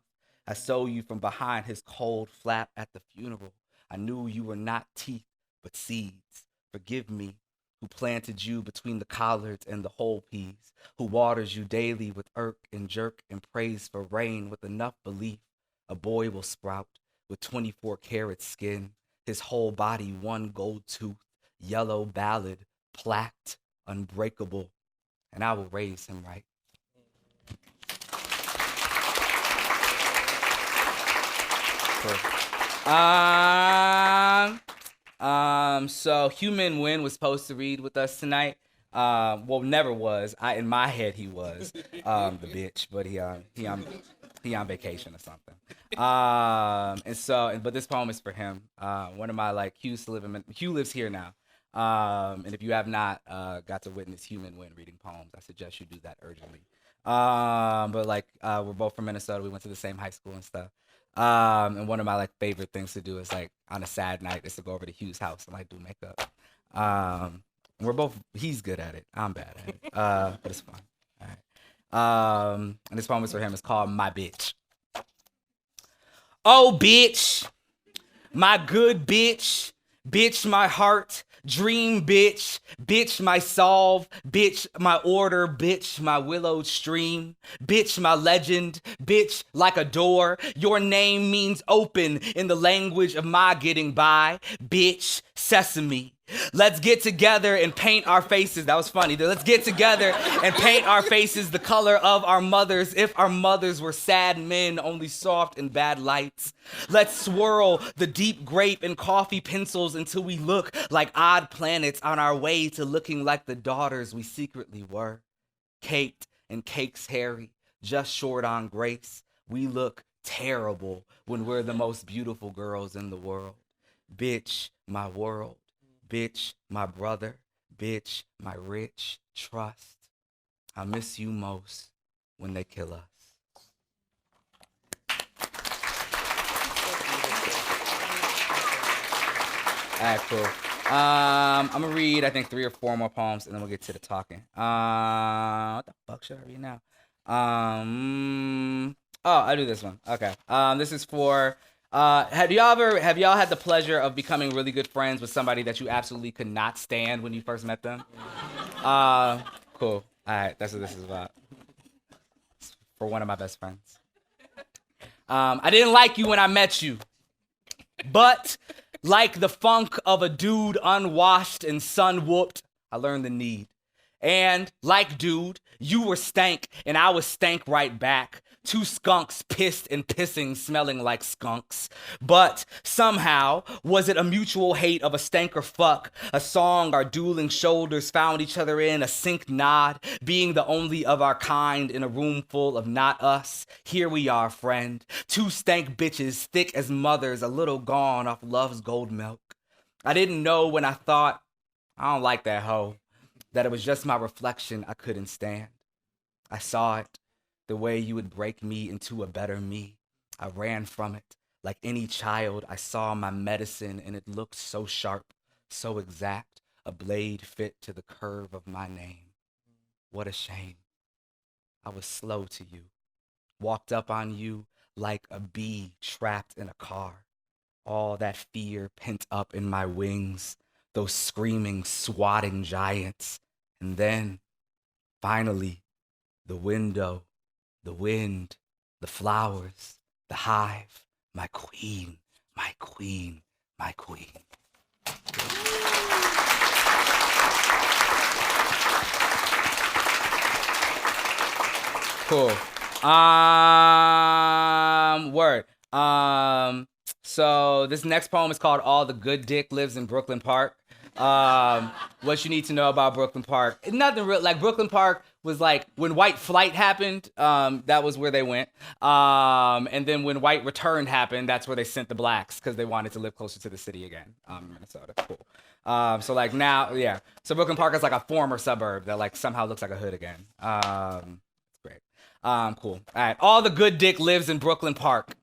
I saw you from behind his cold flap at the funeral. I knew you were not teeth, but seeds. Forgive me, who planted you between the collards and the whole peas, who waters you daily with irk and jerk and prays for rain with enough belief a boy will sprout with 24 karat skin, his whole body one gold tooth, yellow ballad, plaqued, unbreakable, and I will raise him right. So Human Win was supposed to read with us tonight. Well, never was. In my head he was the bitch, but he on vacation or something. But this poem is for him. One of my Hugh lives here now. And if you have not got to witness Human Win reading poems, I suggest you do that urgently. We're both from Minnesota. We went to the same high school and stuff. And one of my favorite things to do is on a sad night is to go over to Hugh's house and do makeup. He's good at it. I'm bad at it. But it's fun. All right. And this poem is for him. It's called My Bitch. Oh, bitch. My good bitch. Bitch, my heart. Dream, bitch. Bitch, my solve. Bitch, my order. Bitch, my willowed stream. Bitch, my legend. Bitch, like a door. Your name means open in the language of my getting by. Bitch, sesame. Let's get together and paint our faces. That was funny. Let's get together and paint our faces the color of our mothers. If our mothers were sad men, only soft in bad lights. Let's swirl the deep grape and coffee pencils until we look like odd planets on our way to looking like the daughters we secretly were. Caked and cakes hairy, just short on grace. We look terrible when we're the most beautiful girls in the world. Bitch, my world. Bitch, my brother. Bitch, my rich trust. I miss you most when they kill us. All right, cool. I'm gonna read, I think, 3 or 4 more poems, and then we'll get to the talking. What the fuck should I read now? I'll do this one. Okay. This is for. Have y'all had the pleasure of becoming really good friends with somebody that you absolutely could not stand when you first met them? Cool. All right, that's what this is about. It's for one of my best friends. I didn't like you when I met you, but like the funk of a dude unwashed and sun-whooped, I learned the need. And like dude, you were stank and I was stank right back. 2 skunks pissed and pissing, smelling like skunks. But somehow, was it a mutual hate of a stank or fuck? A song our dueling shoulders found each other in, a synced nod, being the only of our kind in a room full of not us. Here we are, friend. 2 stank bitches, thick as mothers, a little gone off love's gold milk. I didn't know when I thought, I don't like that hoe, that it was just my reflection I couldn't stand. I saw it. The way you would break me into a better me. I ran from it. Like any child, I saw my medicine and it looked so sharp, so exact, a blade fit to the curve of my name. What a shame. I was slow to you. Walked up on you like a bee trapped in a car. All that fear pent up in my wings, those screaming, swatting giants. And then, finally, the window. The wind, the flowers, the hive, my queen, my queen, my queen. Cool. Word. So this next poem is called All the Good Dick Lives in Brooklyn Park. What you need to know about Brooklyn Park. Nothing real. Like Brooklyn Park was like when white flight happened, that was where they went. And then when white return happened, that's where they sent the blacks because they wanted to live closer to the city again. Minnesota. Cool. So like now, yeah. So Brooklyn Park is like a former suburb that like somehow looks like a hood again. It's great. Cool. All right. All the good dick lives in Brooklyn Park.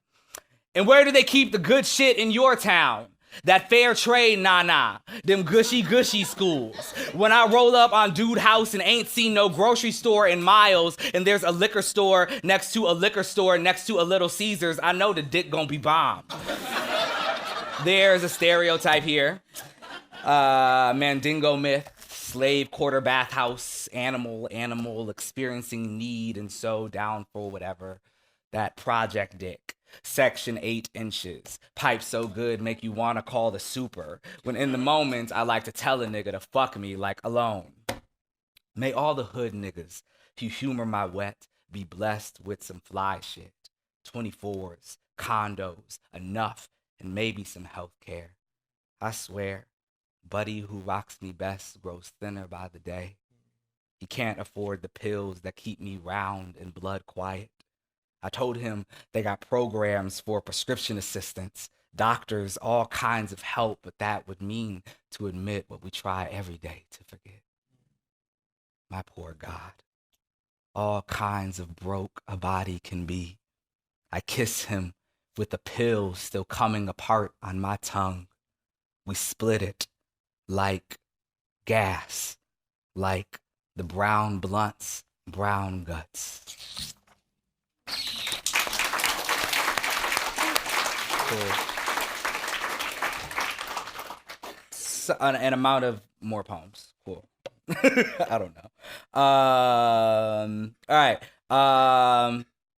And where do they keep the good shit in your town? That fair trade, nah. Them gushy schools. When I roll up on Dude House and ain't seen no grocery store in miles, and there's a liquor store next to a liquor store next to a Little Caesars, I know the dick gonna be bomb. There's a stereotype here. Mandingo myth, slave quarter bathhouse, animal, experiencing need and so down for whatever. That project dick. Section 8 inches. Pipe so good make you wanna call the super. When in the moment I like to tell a nigga to fuck me like alone. May all the hood niggas who humor my wet be blessed with some fly shit. 24s, condos, enough, and maybe some health care. I swear, buddy who rocks me best grows thinner by the day. He can't afford the pills that keep me round and blood quiet. I told him they got programs for prescription assistants, doctors, all kinds of help, but that would mean to admit what we try every day to forget. My poor God, all kinds of broke a body can be. I kiss him with the pill still coming apart on my tongue. We split it like gas, like the brown blunts, brown guts. Cool. So, an amount of more poems. Cool. I don't know. All right.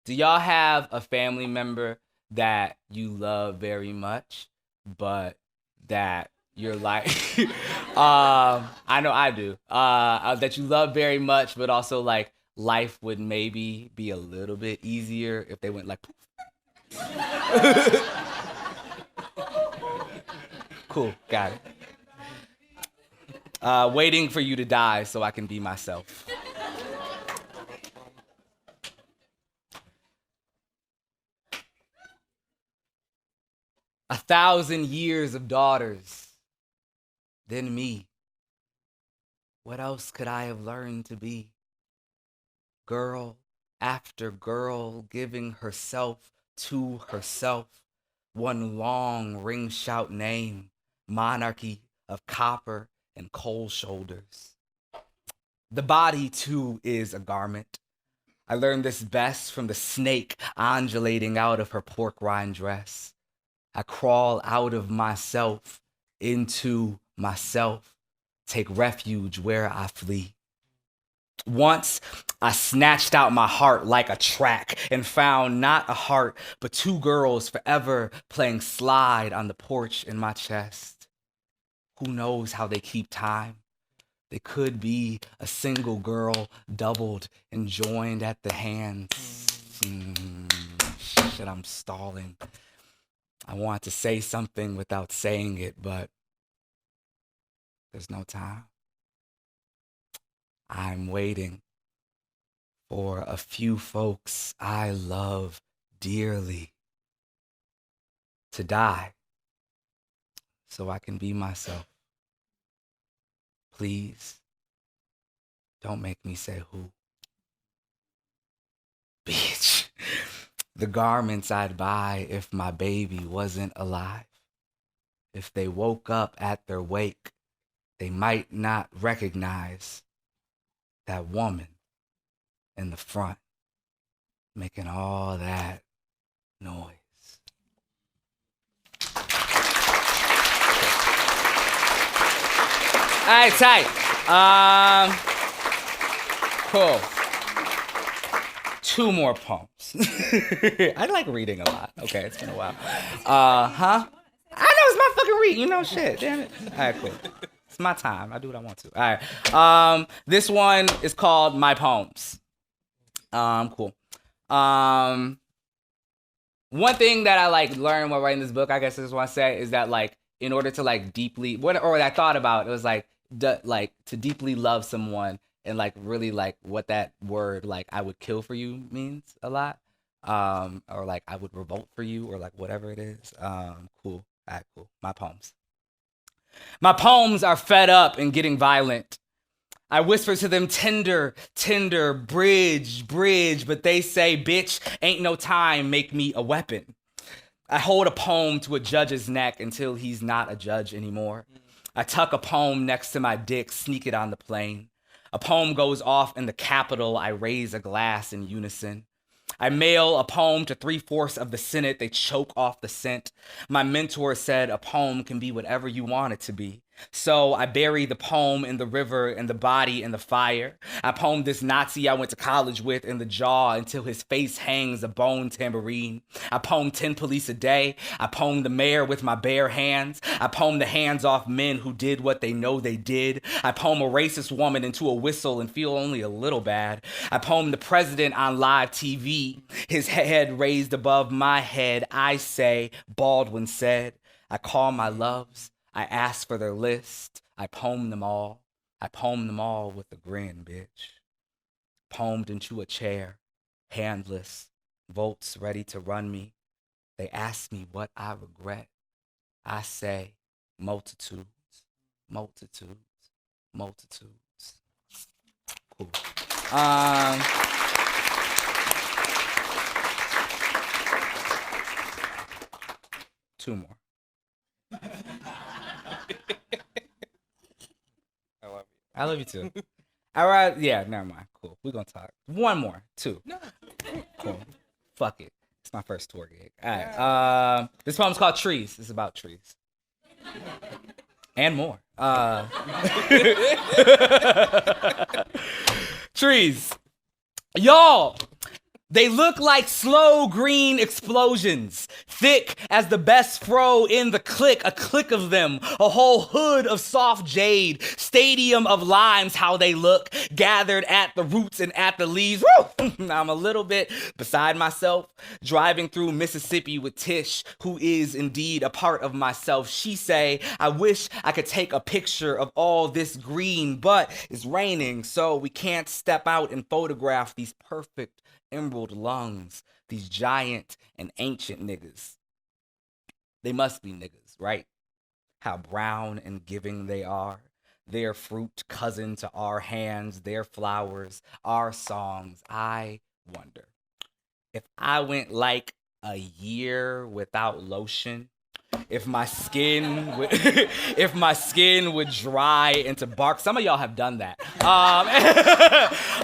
Do y'all have a family member that you love very much, but that you're like, I know I do, that you love very much, but also like life would maybe be a little bit easier if they went like, poof. Cool, got it. Waiting for you to die so I can be myself. A 1,000 years of daughters, then me. What else could I have learned to be? Girl after girl giving herself to herself. One long ring shout name, monarchy of copper and cold shoulders. The body too is a garment. I learned this best from the snake undulating out of her pork rind dress. I crawl out of myself into myself, take refuge where I flee. Once I snatched out my heart like a track and found not a heart, but two girls forever playing slide on the porch in my chest. Who knows how they keep time? They could be a single girl doubled and joined at the hands. Shit, I'm stalling. I want to say something without saying it, but there's no time. I'm waiting for a few folks I love dearly to die so I can be myself. Please, don't make me say who. Bitch, the garments I'd buy if my baby wasn't alive. If they woke up at their wake, they might not recognize that woman in the front making all that noise. All right, tight. Cool. Two more poems. I like reading a lot. Okay, it's been a while. I know it's my fucking read. You know shit. Damn it. All right, cool. It's my time. I do what I want to. All right. This one is called My Poems. Cool. One thing that I like learned while writing this book, I guess I just want to say, is that like in order to like deeply, what I thought about, it was like to deeply love someone and like really like what that word like I would kill for you means a lot, or like I would revolt for you, or like whatever it is. Cool. All right, cool. My poems are fed up and getting violent. I whisper to them tender, tender, bridge, but they say, bitch, ain't no time, make me a weapon. I hold a poem to a judge's neck until he's not a judge anymore. I tuck a poem next to my dick, sneak it on the plane. A poem goes off in the Capitol, I raise a glass in unison. I mail a poem to 3/4 of the Senate, they choke off the scent. My mentor said a poem can be whatever you want it to be. So I bury the poem in the river and the body in the fire. I poem this Nazi I went to college with in the jaw until his face hangs a bone tambourine. I poem 10 police a day. I poem the mayor with my bare hands. I poem the hands off men who did what they know they did. I poem a racist woman into a whistle and feel only a little bad. I poem the president on live TV, his head raised above my head. I say, Baldwin said, I call my loves. I ask for their list. I poem them all. I poem them all with a grin, bitch. Poemed into a chair, handless, volts ready to run me. They ask me what I regret. I say, multitudes, multitudes, multitudes. Cool. Two more. I love you too. All right, yeah, never mind. Cool. We're gonna talk. One more, two. No. Cool. Fuck it. It's my first tour gig. All right. This poem's called Trees. It's about trees. And more. Trees. Y'all. They look like slow green explosions, thick as the best fro in the click, a click of them, a whole hood of soft jade, stadium of limes, how they look, gathered at the roots and at the leaves. Woo! I'm a little bit beside myself, driving through Mississippi with Tish, who is indeed a part of myself. She say, I wish I could take a picture of all this green, but it's raining, so we can't step out and photograph these perfect emerald lungs, these giant and ancient niggas. They must be niggas, right? How brown and giving they are. Their fruit cousin to our hands, their flowers, our songs. I wonder if I went like a year without lotion, if my skin would dry into bark. Some of y'all have done that.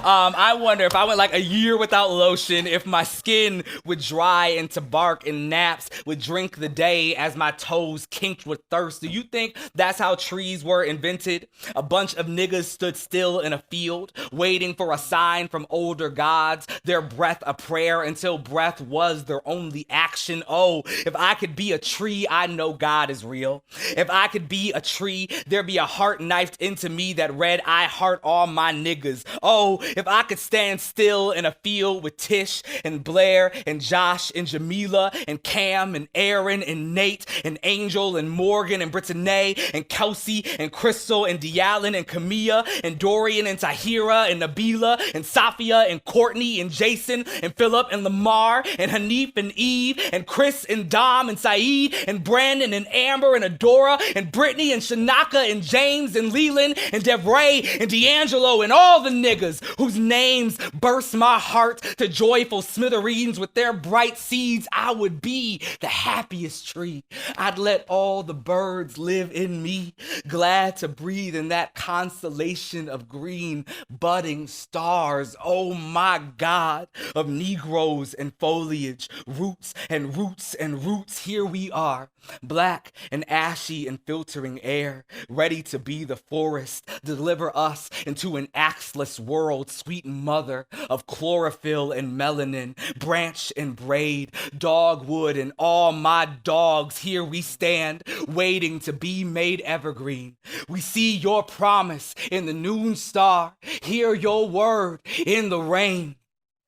I wonder if I went like a year without lotion, if my skin would dry into bark and naps would drink the day as my toes kinked with thirst. Do you think that's how trees were invented? A bunch of niggas stood still in a field, waiting for a sign from older gods, their breath a prayer until breath was their only action. Oh, if I could be a tree, I know God is real. If I could be a tree, there'd be a heart knifed into me that read, I heart all my niggas. Oh, if I could stand still in a field with Tish and Blair and Josh and Jamila and Cam and Aaron and Nate and Angel and Morgan and Brittany and Kelsey and Crystal and Dialyn and Camilla and Dorian and Tahira and Nabila and Safia and Courtney and Jason and Philip and Lamar and Hanif and Eve and Chris and Dom and Saeed and Brandon and Amber and Adora and Brittany and Shanaka and James and Leland and DeVray and D'Angelo and all the niggas whose names burst my heart to joyful smithereens with their bright seeds. I would be the happiest tree. I'd let all the birds live in me, glad to breathe in that constellation of green budding stars. Oh my God, of Negroes and foliage, roots and roots and roots. Here we are, black and ashy and filtering air, ready to be the forest, deliver us into an axeless world, sweet mother of chlorophyll and melanin, branch and braid, dogwood and all my dogs. Here we stand, waiting to be made evergreen. We see your promise in the noon star, hear your word in the rain.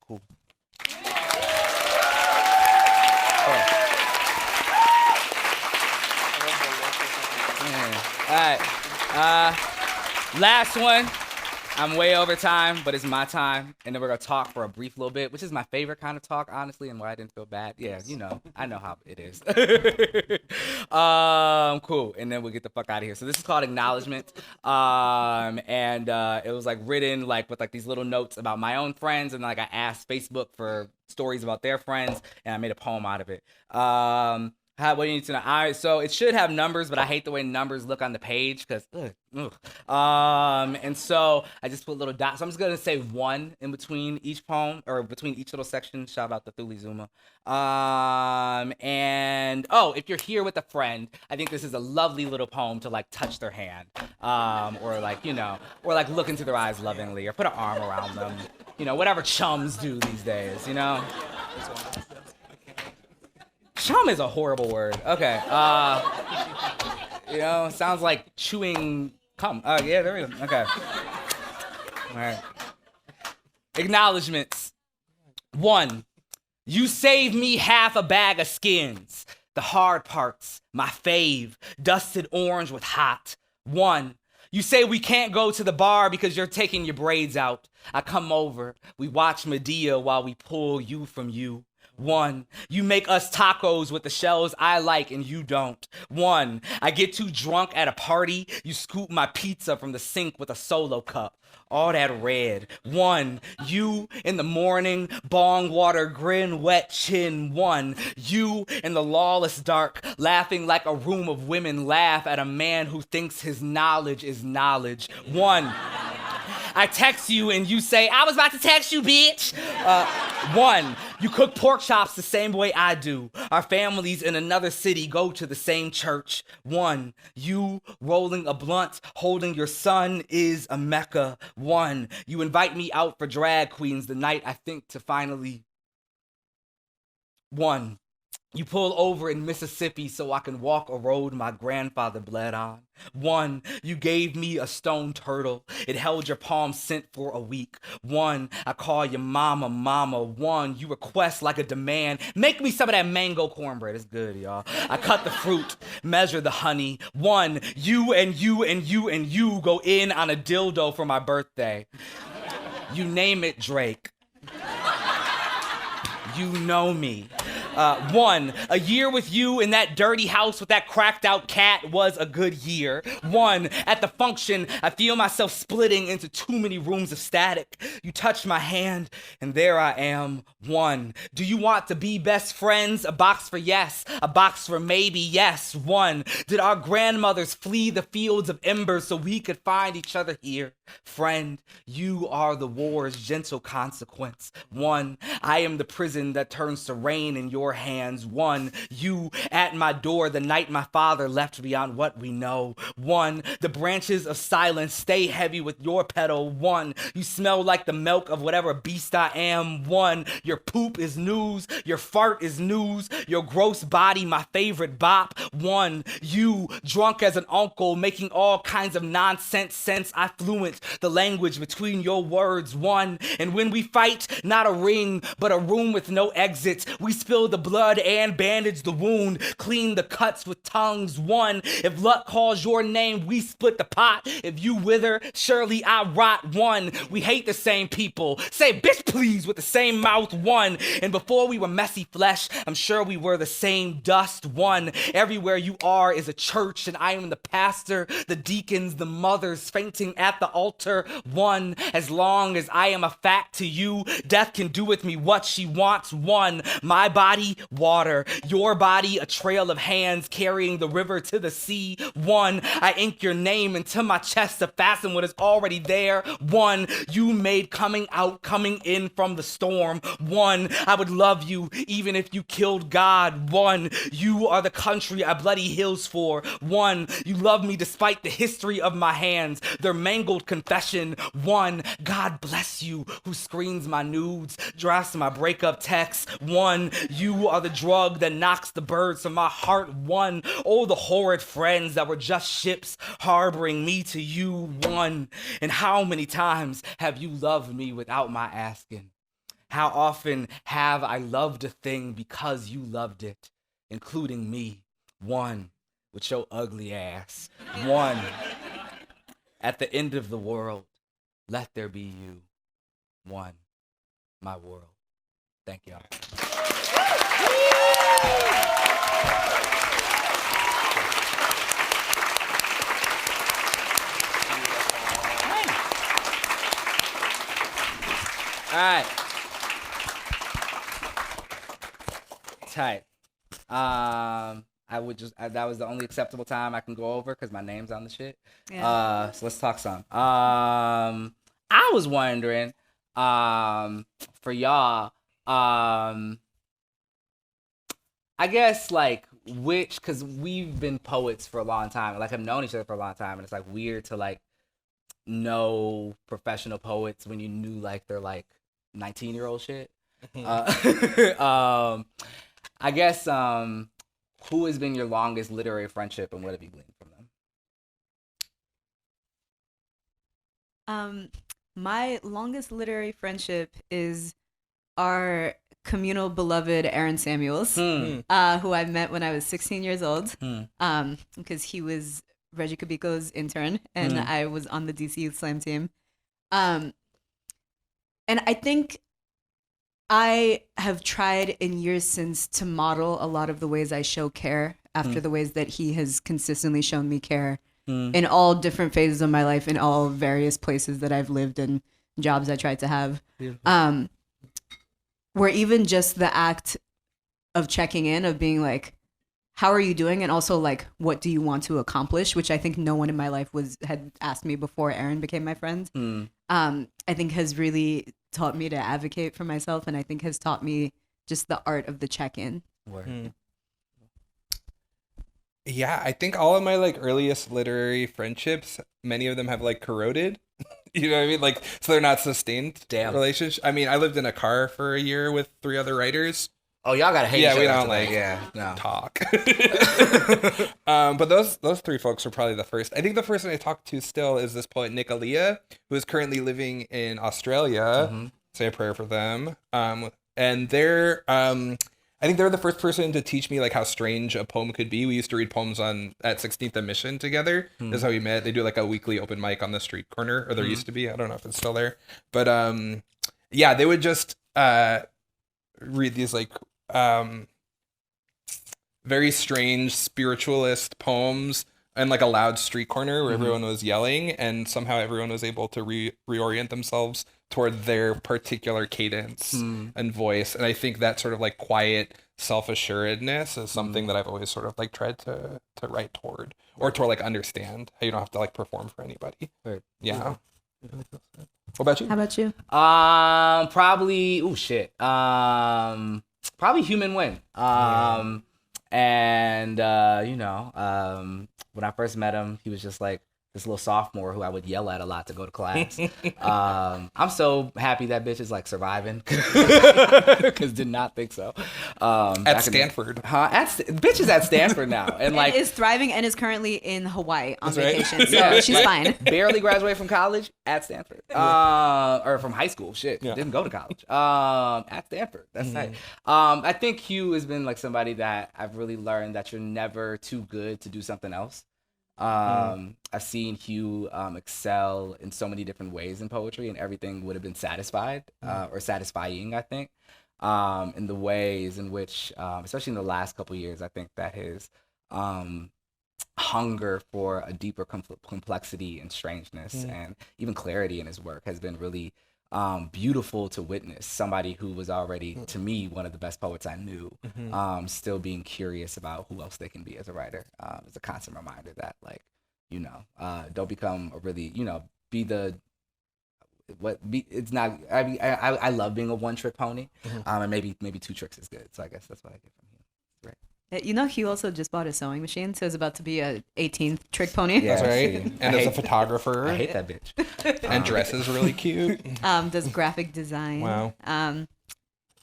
Cool. Last one. I'm way over time, but it's my time. And then we're going to talk for a brief little bit, which is my favorite kind of talk, honestly, and why I didn't feel bad. Yeah, you know, I know how it is. Cool. And then we'll get the fuck out of here. So this is called Acknowledgment. It was like written like with like these little notes about my own friends. And like I asked Facebook for stories about their friends, and I made a poem out of it. What do you need to know? So it should have numbers, but I hate the way numbers look on the page because, and so I just put little dots. So I'm just gonna say one in between each poem or between each little section. Shout out to Thule Zuma. If you're here with a friend, I think this is a lovely little poem to like touch their hand, or like or like look into their eyes lovingly, or put an arm around them. You know, whatever chums do these days. You know. Chum is a horrible word. Okay. Sounds like chewing cum. Yeah, there we go. Okay. All right. Acknowledgements. 1. You saved me half a bag of skins. The hard parts, my fave, dusted orange with hot. 1. You say we can't go to the bar because you're taking your braids out. I come over. We watch Medea while we pull you from you. 1. You make us tacos with the shells I like and you don't. 1. I get too drunk at a party. You scoop my pizza from the sink with a solo cup. All that red. 1. You in the morning, bong water, grin, wet chin. 1. You in the lawless dark, laughing like a room of women laugh at a man who thinks his knowledge is knowledge. 1. I text you and you say, I was about to text you, bitch. 1. You cook pork chops the same way I do. Our families in another city go to the same church. 1. You rolling a blunt, holding your son is a mecca. 1. You invite me out for drag queens the night I think to finally. 1. You pull over in Mississippi so I can walk a road my grandfather bled on. 1. You gave me a stone turtle. It held your palm scent for a week. 1. I call you mama, mama. 1. You request like a demand. Make me some of that mango cornbread. It's good, y'all. I cut the fruit, measure the honey. 1. You and you and you and you go in on a dildo for my birthday. You name it, Drake. You know me. 1. A year with you in that dirty house with that cracked out cat was a good year. 1. At the function, I feel myself splitting into too many rooms of static. You touch my hand, and there I am. 1. Do you want to be best friends? A box for yes, a box for maybe yes. 1. Did our grandmothers flee the fields of embers so we could find each other here? Friend, you are the war's gentle consequence. 1. I am the prison that turns to rain in your hands. 1. You at my door the night my father left beyond what we know. 1. The branches of silence stay heavy with your petal. 1. You smell like the milk of whatever beast I am. 1. Your poop is news. Your fart is news. Your gross body my favorite bop. 1. You drunk as an uncle making all kinds of nonsense sense. I fluent the language between your words. 1. And when we fight, not a ring but a room with no exit. We spill the blood and bandage the wound, clean the cuts with tongues. 1. If luck calls your name, we split the pot. If you wither, surely I rot. 1. We hate the same people. Say bitch please with the same mouth. 1. And before we were messy flesh, I'm sure we were the same dust. 1. Everywhere you are is a church, and I am the pastor, the deacons, the mothers fainting at the altar. 1. As long as I am a fact to you, death can do with me what she wants. 1. My body, water. Your body, a trail of hands carrying the river to the sea. 1. I ink your name into my chest to fasten what is already there. 1. You made coming out, coming in from the storm. 1. I would love you even if you killed God. 1. You are the country I bloody hills for. 1. You love me despite the history of my hands, their mangled confession. 1. God bless you who screens my nudes, drafts my breakup texts. 1. You are the drug that knocks the birds from my heart. 1. Oh, the horrid friends that were just ships harboring me to you. 1. And how many times have you loved me without my asking? How often have I loved a thing because you loved it, including me? 1. With your ugly ass. 1. At the end of the world, let there be you. One, my world. Thank y'all. All right. Tight. That was the only acceptable time I can go over because my name's on the shit. Yeah. So let's talk some. I was wondering, for y'all, I guess like because we've been poets for a long time, like have known each other for a long time, and it's like weird to like know professional poets when you knew like they're like 19-year-old shit. I guess who has been your longest literary friendship and what have you gleaned from them? My longest literary friendship is our communal beloved Aaron Samuels, who I met when I was 16 years old, because he was Reggie Kabiko's intern and I was on the DC Youth Slam team. And I think I have tried in years since to model a lot of the ways I show care after the ways that he has consistently shown me care in all different phases of my life, in all various places that I've lived and jobs I tried to have. Where even just the act of checking in, of being like, how are you doing? And also like, what do you want to accomplish? Which I think no one in my life had asked me before Aaron became my friend. I think has really taught me to advocate for myself. And I think has taught me just the art of the check-in. Yeah, I think all of my like earliest literary friendships, many of them have like corroded. You know what I mean? Like, so they're not sustained relationships. I mean, I lived in a car for a year with 3 other writers. Oh, y'all gotta hate each other. We don't like talk. But those 3 folks were probably the first. I think the person I talked to still is this poet Nick Elihillo, who is currently living in Australia. Say a prayer for them. And they're I think they're the first person to teach me like how strange a poem could be. We used to read poems at 16th and Mission together. That's how we met. They do like a weekly open mic on the street corner, or there used to be. I don't know if it's still there. But yeah, they would just read these like very strange spiritualist poems in like a loud street corner where everyone was yelling, and somehow everyone was able to reorient themselves toward their particular cadence and voice. And I think that sort of like quiet self-assuredness is something that I've always sort of like tried to write toward, or to like understand how you don't have to like perform for anybody. Yeah. What about you? How about you? Probably probably Human Win. And when I first met him, he was just like this little sophomore who I would yell at a lot to go to class. I'm so happy that bitch is like surviving, because did not think so. At Stanford. Bitch is at Stanford now, and like is thriving and is currently in Hawaii on That's vacation. right. So Yeah. she's fine. barely graduated from college at Stanford, or from high school. Shit, didn't go to college. At Stanford. That's tight. I think Hugh has been like somebody that I've really learned that you're never too good to do something else. I've seen Hugh excel in so many different ways in poetry, and everything would have been satisfied or satisfying, I think, in the ways in which, especially in the last couple of years, I think that his hunger for a deeper complexity and strangeness and even clarity in his work has been really beautiful to witness. Somebody who was already, to me, one of the best poets I knew, still being curious about who else they can be as a writer. It's a constant reminder that, like, don't become a really, it's not, I love being a one-trick pony, and maybe 2 tricks is good. So I guess that's what I get from him. Hugh also just bought a sewing machine, so it's about to be a 18th trick pony. That's right. And as a photographer. I hate that bitch. And dresses really cute. Does graphic design. Wow.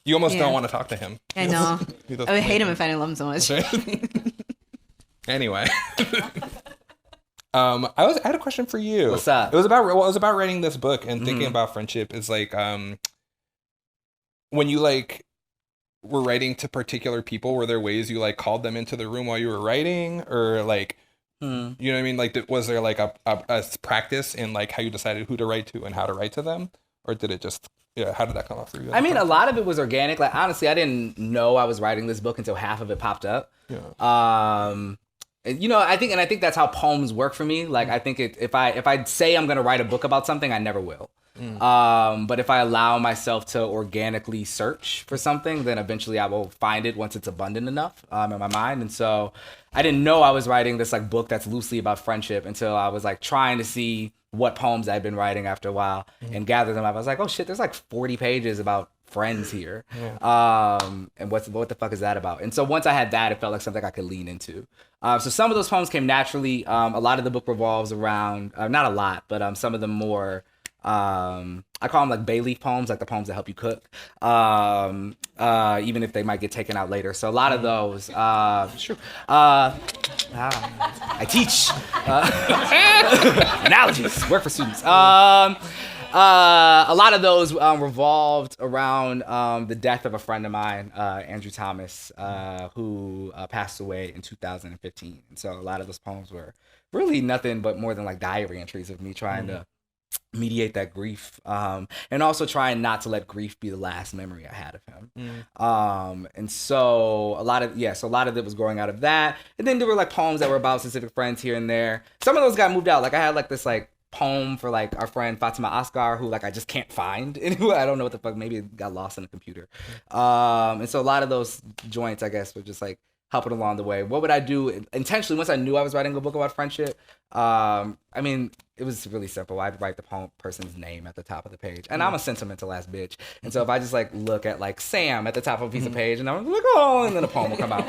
You almost Yeah. don't want to talk to him. I know. He I doesn't would hate like him if I didn't love him so much. Right? Anyway. I had a question for you. What's up? It was about writing this book and thinking about friendship. Is like when you like were writing to particular people, were there ways you like called them into the room while you were writing, or like You know what I mean? Like, was there like a practice in like how you decided who to write to and how to write to them, or did it just how did that come off for you? I mean, a lot of it was organic. Like, honestly, I didn't know I was writing this book until half of it popped up. Yeah. You know, I think that's how poems work for me. Like, I think if I say I'm gonna write a book about something, I never will. But if I allow myself to organically search for something, then eventually I will find it once it's abundant enough in my mind. And so I didn't know I was writing this like book that's loosely about friendship until I was like trying to see what poems I'd been writing after a while and gather them up. I was like, oh shit, there's like 40 pages about friends here. And what the fuck is that about? And so once I had that, it felt like something I could lean into. So some of those poems came naturally. A lot of the book revolves around, not a lot, but some of them more, I call them like bay leaf poems, like the poems that help you cook, even if they might get taken out later. So a lot of those, I teach analogies, work for students. A lot of those revolved around the death of a friend of mine, Andrew Thomas, who passed away in 2015. And so a lot of those poems were really nothing but more than like diary entries of me trying to mediate that grief, and also trying not to let grief be the last memory I had of him. And so a lot of it was growing out of that. And then there were like poems that were about specific friends here and there. Some of those got moved out. Like I had like this like poem for like our friend Fatima Asghar, who like I just can't find anywhere. I don't know what the fuck, maybe it got lost in the computer. And so a lot of those joints, I guess, were just like helping along the way. What would I do intentionally once I knew I was writing a book about friendship? I mean, it was really simple. I'd write the person's name at the top of the page. And I'm a sentimental ass bitch. And so if I just like look at like Sam at the top of a piece of page and I'm like, oh, and then a poem will come out.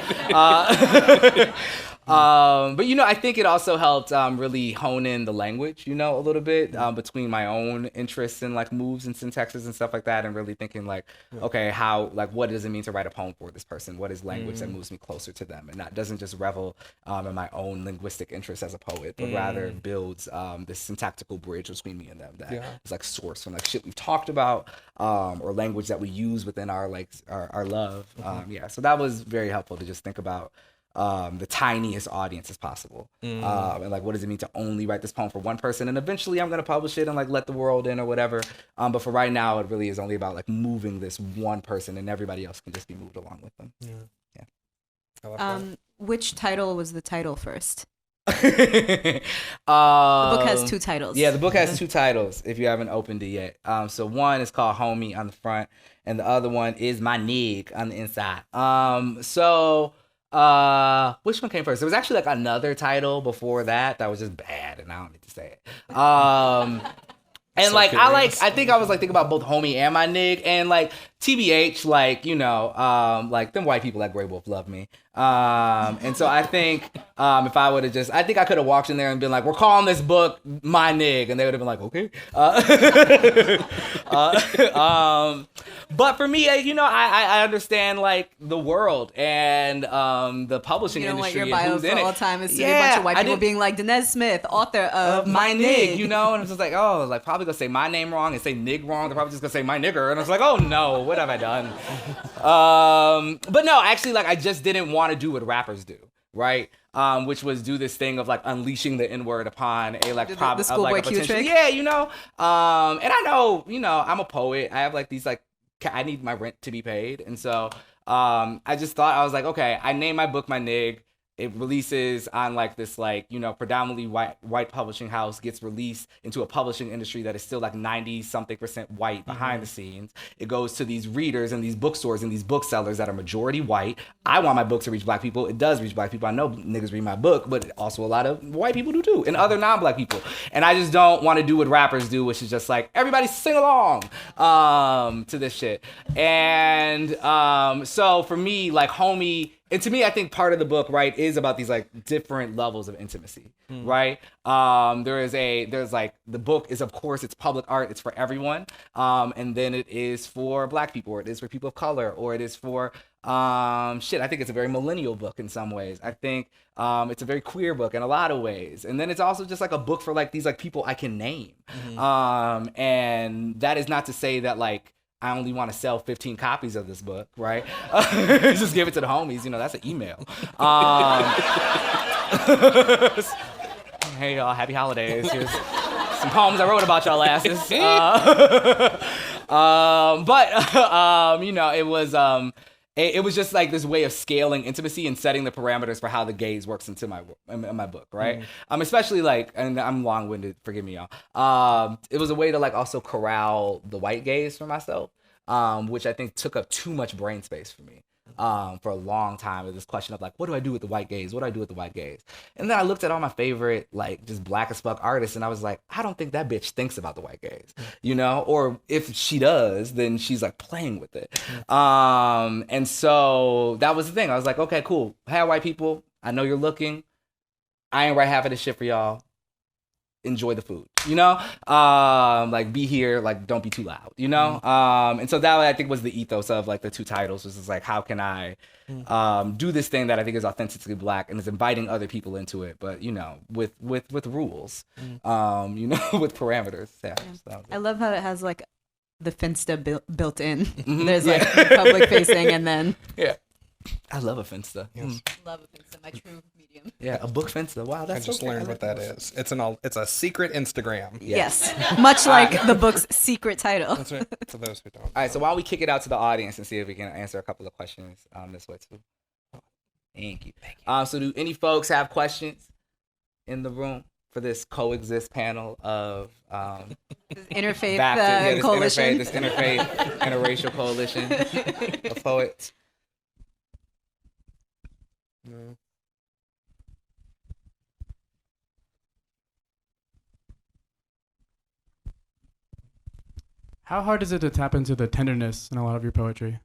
But you know, I think it also helped really hone in the language, you know, a little bit between my own interests in like moves and syntaxes and stuff like that, and really thinking like, okay, how, like, what does it mean to write a poem for this person? What is language that moves me closer to them and that doesn't just revel in my own linguistic interests as a poet, but rather builds this syntactical bridge between me and them that is like source from like shit we've talked about or language that we use within our like our love. So that was very helpful to just think about the tiniest audience as possible. And like, what does it mean to only write this poem for one person? And eventually I'm going to publish it and like let the world in or whatever. But for right now, it really is only about like moving this one person, and everybody else can just be moved along with them. Which title was the title first? The book has two titles. Yeah, the book has two titles if you haven't opened it yet. So one is called Homie on the front, and the other one is My Nig on the inside. Which one came first? There was actually like another title before that was just bad, and I don't need to say it. And so like curious. I think I was like thinking about both Homie and My Nig, and like TBH, like, you know, like them white people at Grey Wolf love me. And so I think if I would have just, I think I could have walked in there and been like, we're calling this book My Nig, and they would have been like, okay. But for me, you know, I understand like the world and the publishing industry. You don't want your bio for all time is to be a bunch of white people being like, Danez Smith, author of My Nig. You know, and it's just like, oh, like probably gonna say my name wrong and say nig wrong. They're probably just gonna say my nigger. And I was like, oh no, what have I done? But no, actually, like I just didn't want to do what rappers do, right? Which was do this thing of like unleashing the N-word upon a like the schoolboy Q trick. Yeah, you know. And I know, you know, I'm a poet. I have like these like, I need my rent to be paid. And so I just thought, I was like, okay, I named my book My Nig. It releases on like this like, you know, predominantly white publishing house, gets released into a publishing industry that is still like 90-something% white behind the scenes. It goes to these readers and these bookstores and these booksellers that are majority white. I want my book to reach black people. It does reach black people. I know niggas read my book, but also a lot of white people do too, and other non-black people. And I just don't want to do what rappers do, which is just like, everybody sing along to this shit. And so for me, like Homie, and to me, I think part of the book, right, is about these like different levels of intimacy, right? There's like, the book is, of course, it's public art, it's for everyone. And then it is for black people, or it is for people of color, or it is for, I think it's a very millennial book in some ways. I think it's a very queer book in a lot of ways. And then it's also just like a book for like these like people I can name. And that is not to say that like, I only want to sell 15 copies of this book, right? Just give it to the homies, you know, that's an email. Hey y'all, happy holidays. Here's some poems I wrote about y'all asses. You know, it was just like this way of scaling intimacy and setting the parameters for how the gaze works into my book, right? Especially like, and I'm long-winded, forgive me, y'all. It was a way to like also corral the white gaze for myself, which I think took up too much brain space for me. For a long time, this question of like, what do I do with the white gaze? What do I do with the white gaze? And then I looked at all my favorite, like, just black as fuck artists, and I was like, I don't think that bitch thinks about the white gaze, you know? Or if she does, then she's like playing with it. And so that was the thing. I was like, okay, cool. Hey, white people, I know you're looking. I ain't write half of this shit for y'all. Enjoy the food, you know? Like, be here, like, don't be too loud, you know? And so that, I think, was the ethos of, like, the two titles, was just like, how can I do this thing that I think is authentically black and is inviting other people into it, but, you know, with rules, you know, with parameters. Yeah. So, I love how it has, like, the Finsta built in. There's, like, public facing and then... Yeah. I love a Finsta. Yes. Love a Finsta, my true medium. Yeah, a book Finsta. Wow, that's I just learned what that is. It's a secret Instagram. Yes. Much like the book's secret title. That's right. For those who don't. All right, so why don't we kick it out to the audience and see if we can answer a couple of questions this way too. Thank you. So do any folks have questions in the room for this coexist panel of Interfaith coalition? This interfaith interracial coalition of poets? No. How hard is it to tap into the tenderness in a lot of your poetry?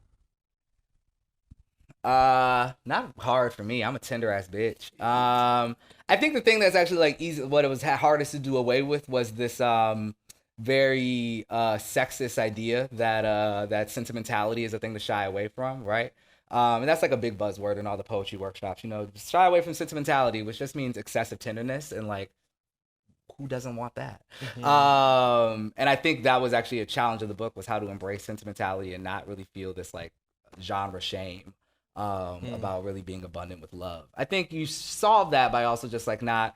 Not hard for me. I'm a tender ass bitch. I think the thing that's actually like easy, what it was hardest to do away with was this very sexist idea that sentimentality is a thing to shy away from, right? And that's like a big buzzword in all the poetry workshops, you know, shy away from sentimentality, which just means excessive tenderness, and like, who doesn't want that? And I think that was actually a challenge of the book, was how to embrace sentimentality and not really feel this like genre shame about really being abundant with love. I think you solve that by also just like not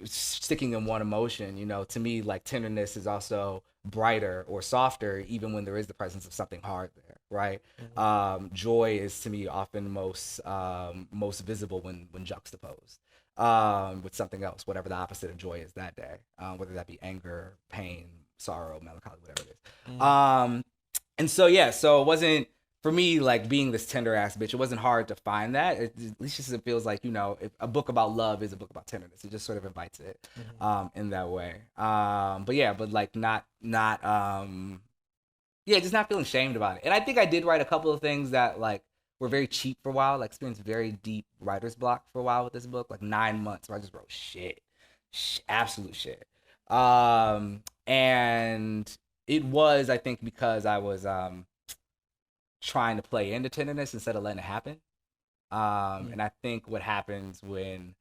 sticking in one emotion. You know, to me, like, tenderness is also brighter or softer even when there is the presence of something hard there, right? Joy is, to me, often most visible when juxtaposed with something else, whatever the opposite of joy is that day, whether that be anger, pain, sorrow, melancholy, whatever it is. And so, yeah, so it wasn't, for me, like, being this tender ass bitch, it wasn't hard to find that. At least just it feels like, you know, if a book about love is a book about tenderness. It just sort of invites it in that way. But yeah, but like just not feeling shamed about it. And I think I did write a couple of things that like were very cheap for a while, like experienced very deep writer's block for a while with this book, like 9 months where I just wrote shit, absolute shit. And it was, I think, because I was trying to play into tenderness instead of letting it happen. And I think what happens when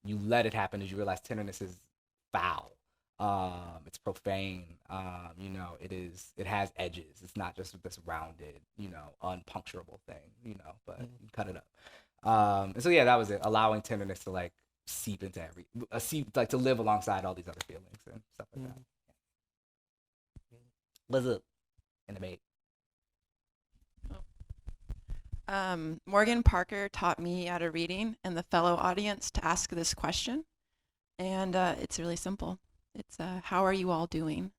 you let it happen is you realize tenderness is foul. It's profane. You know, it has edges. It's not just this rounded, you know, unpuncturable thing, you know, but you cut it up. And so, yeah, that was it. Allowing tenderness to like seep into like to live alongside all these other feelings and stuff like that. What's up in the debate? Morgan Parker taught me at a reading and the fellow audience to ask this question, and it's really simple. It's how are you all doing?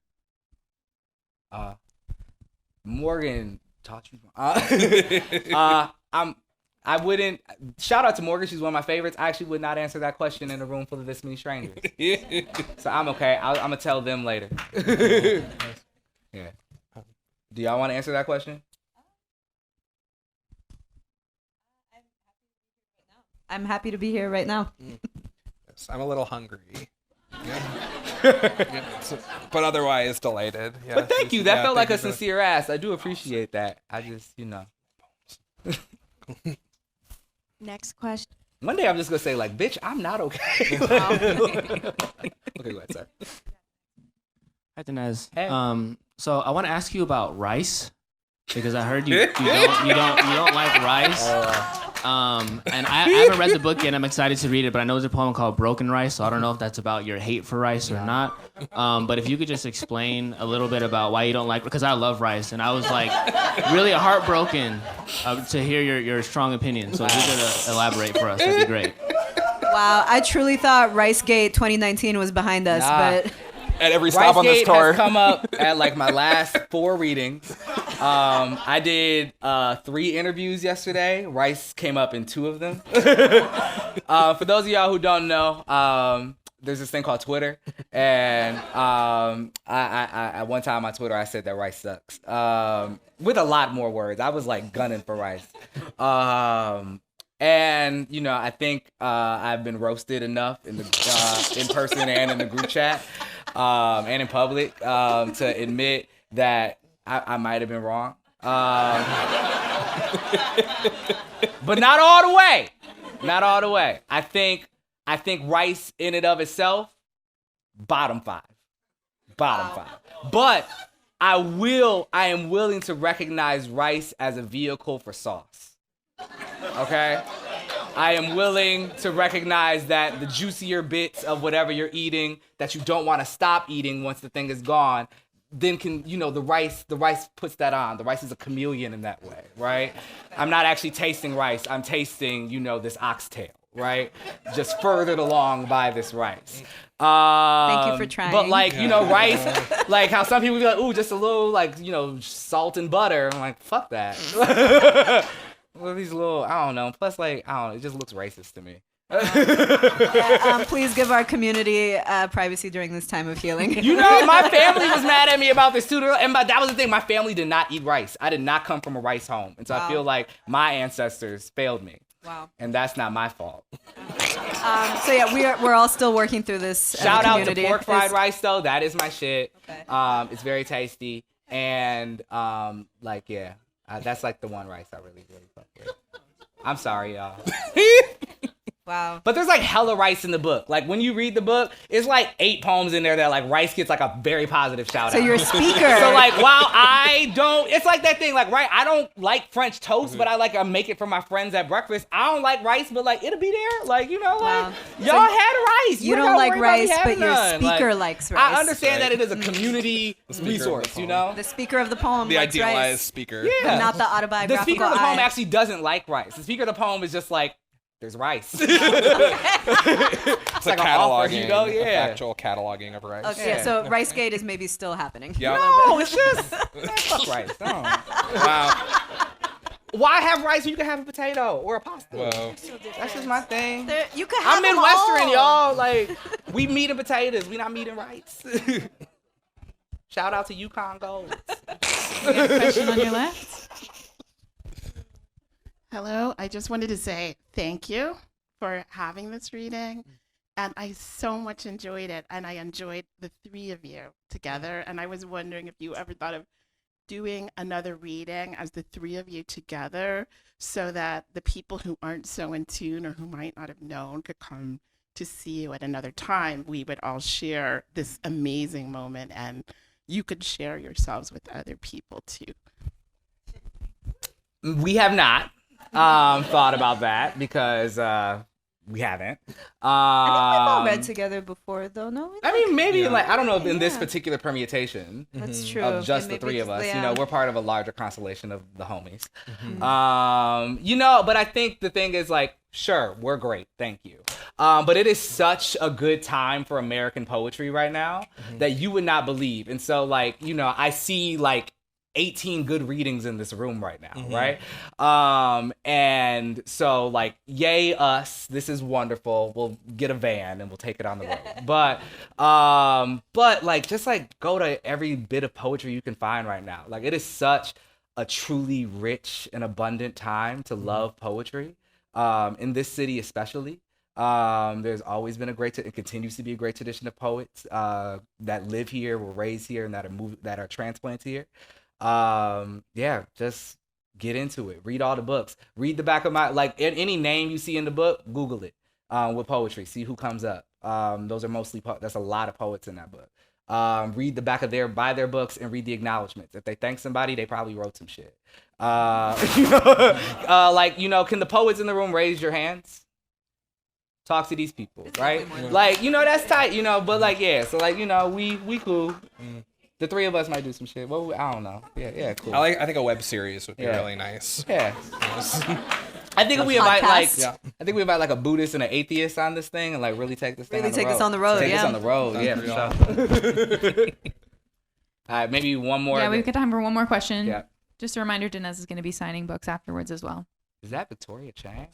Morgan taught you. I wouldn't. Shout out to Morgan. She's one of my favorites. I actually would not answer that question in a room full of this many strangers. So I'm okay. I'm gonna tell them later. Yeah. Do y'all want to answer that question? I'm happy to be here right now. Yes, I'm a little hungry. Yeah. But otherwise delighted. Yeah. But thank you. That felt like a sincere ask. I do appreciate that. I just, you know. Next question. One day I'm just gonna say like, bitch, I'm not okay. Okay, go ahead, sir. Hi, Danez. Hey. So I want to ask you about rice because I heard you don't like rice. And I haven't read the book yet. I'm excited to read it, but I know there's a poem called Broken Rice, so I don't know if that's about your hate for rice or not. But if you could just explain a little bit about why you don't like, because I love rice, and I was like really heartbroken to hear your strong opinion. So if you could elaborate for us, that'd be great. Wow, I truly thought RiceGate 2019 was behind us, but At every stop on this RiceGate tour. has come up at like my last 4 readings. I did 3 interviews yesterday. Rice came up in 2 of them. For those of y'all who don't know, there's this thing called Twitter, and I one time on Twitter I said that Rice sucks, with a lot more words. I was like gunning for Rice. And you know, I think I've been roasted enough in the in person and in the group chat and in public to admit that I might have been wrong, but not all the way. Not all the way. I think Rice in and of itself, bottom 5. But I am willing to recognize Rice as a vehicle for sauce. Okay? I am willing to recognize that the juicier bits of whatever you're eating that you don't want to stop eating once the thing is gone, then can, you know, the rice puts that on. The rice is a chameleon in that way, right? I'm not actually tasting rice. I'm tasting, you know, this oxtail, right? Just furthered along by this rice. thank you for trying. But like, you know, rice, like how some people be like, ooh, just a little like, you know, salt and butter. I'm like, fuck that. Well, these little, I don't know. Plus, like, I don't know. It just looks racist to me. Please give our community privacy during this time of healing. You know, my family was mad at me about this too. And that was the thing. My family did not eat rice. I did not come from a rice home. And so I feel like my ancestors failed me. Wow. And that's not my fault. So yeah, we're all still working through this. Shout out to community. pork fried rice, though. That is my shit. Okay. It's very tasty. And, like, yeah. That's like the one rice I really fuck with. I'm sorry, y'all. Wow. But there's like hella rice in the book. Like when you read the book, it's like 8 poems in there that like rice gets like a very positive shout out. So you're a speaker. So like while I don't, it's like that thing like right, I don't like French toast, but I make it for my friends at breakfast. I don't like rice, but like it'll be there. Like, you know, like y'all had rice. You don't like rice, but your speaker likes rice. I understand that it is a community resource, you know? The speaker of the poem The likes idealized rice, speaker. Yeah. but not the The autobiographical speaker of the poem I. actually doesn't like rice. The speaker of the poem is just like, there's rice. It's like a an offer, cataloging, you know? a Yeah. factual cataloging of rice. Okay, yeah, so RiceGate is maybe still happening. Yeah. No, it's just fuck rice. No. Wow. Why have rice when you can have a potato or a pasta? Whoa. That's just my thing. You could have I'm them Midwestern, all. y'all. Like, we meat and potatoes. We not meat and rice. Shout out to Yukon Gold. Question on your left. Hello, I just wanted to say thank you for having this reading. And I so much enjoyed it. And I enjoyed the 3 of you together. And I was wondering if you ever thought of doing another reading as the 3 of you together so that the people who aren't so in tune or who might not have known could come to see you at another time. We would all share this amazing moment and you could share yourselves with other people too. We have not thought about that because we haven't. I think we've all read together before, though. No, I mean, maybe like I don't know if in this particular permutation that's true. of just the Maybe 3 of us. yeah. You know, we're part of a larger constellation of the homies. You know, but I think the thing is like, sure, we're great, thank you. But it is such a good time for American poetry right now that you would not believe. And so, like, you know, I see like 18 good readings in this room right now, right? And so like, yay us, this is wonderful. We'll get a van and we'll take it on the road. But like, just like go to every bit of poetry you can find right now. Like it is such a truly rich and abundant time to love poetry, in this city especially. There's always been it continues to be a great tradition of poets that live here, were raised here, and that are transplants here. Yeah, just get into it. Read all the books. Read the back of any name you see in the book, Google it with poetry. See who comes up. Those are mostly that's a lot of poets in that book. Read the back of buy their books and read the acknowledgments. If they thank somebody, they probably wrote some shit. Can the poets in the room raise your hands? Talk to these people, right? Like, that's tight, but like, yeah, so like, we cool. The three of us might do some shit. Well, I don't know. Yeah, cool. I think a web series would be really nice. Yeah. I think we invite like a Buddhist and an atheist on this thing and like really take this thing take us on the road. Take us on the road, yeah, for sure. All right, maybe one more. Yeah, we've got time for one more question. Yeah. Just a reminder, Danez is going to be signing books afterwards as well. Is that Victoria Chang?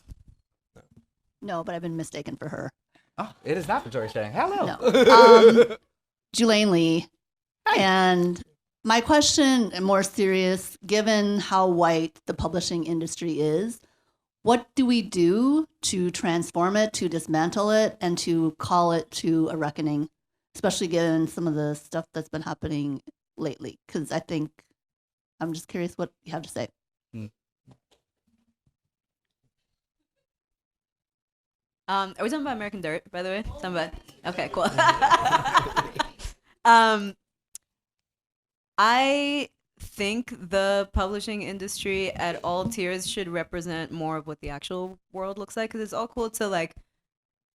No, but I've been mistaken for her. Oh, it is not Victoria Chang. Hello. No. Julaine Lee. And my question, more serious, given how white the publishing industry is, what do we do to transform it, to dismantle it, and to call it to a reckoning, especially given some of the stuff that's been happening lately? Because I'm just curious what you have to say. Are we talking about American Dirt, by the way? Okay, cool. I think the publishing industry at all tiers should represent more of what the actual world looks like, because it's all cool to like,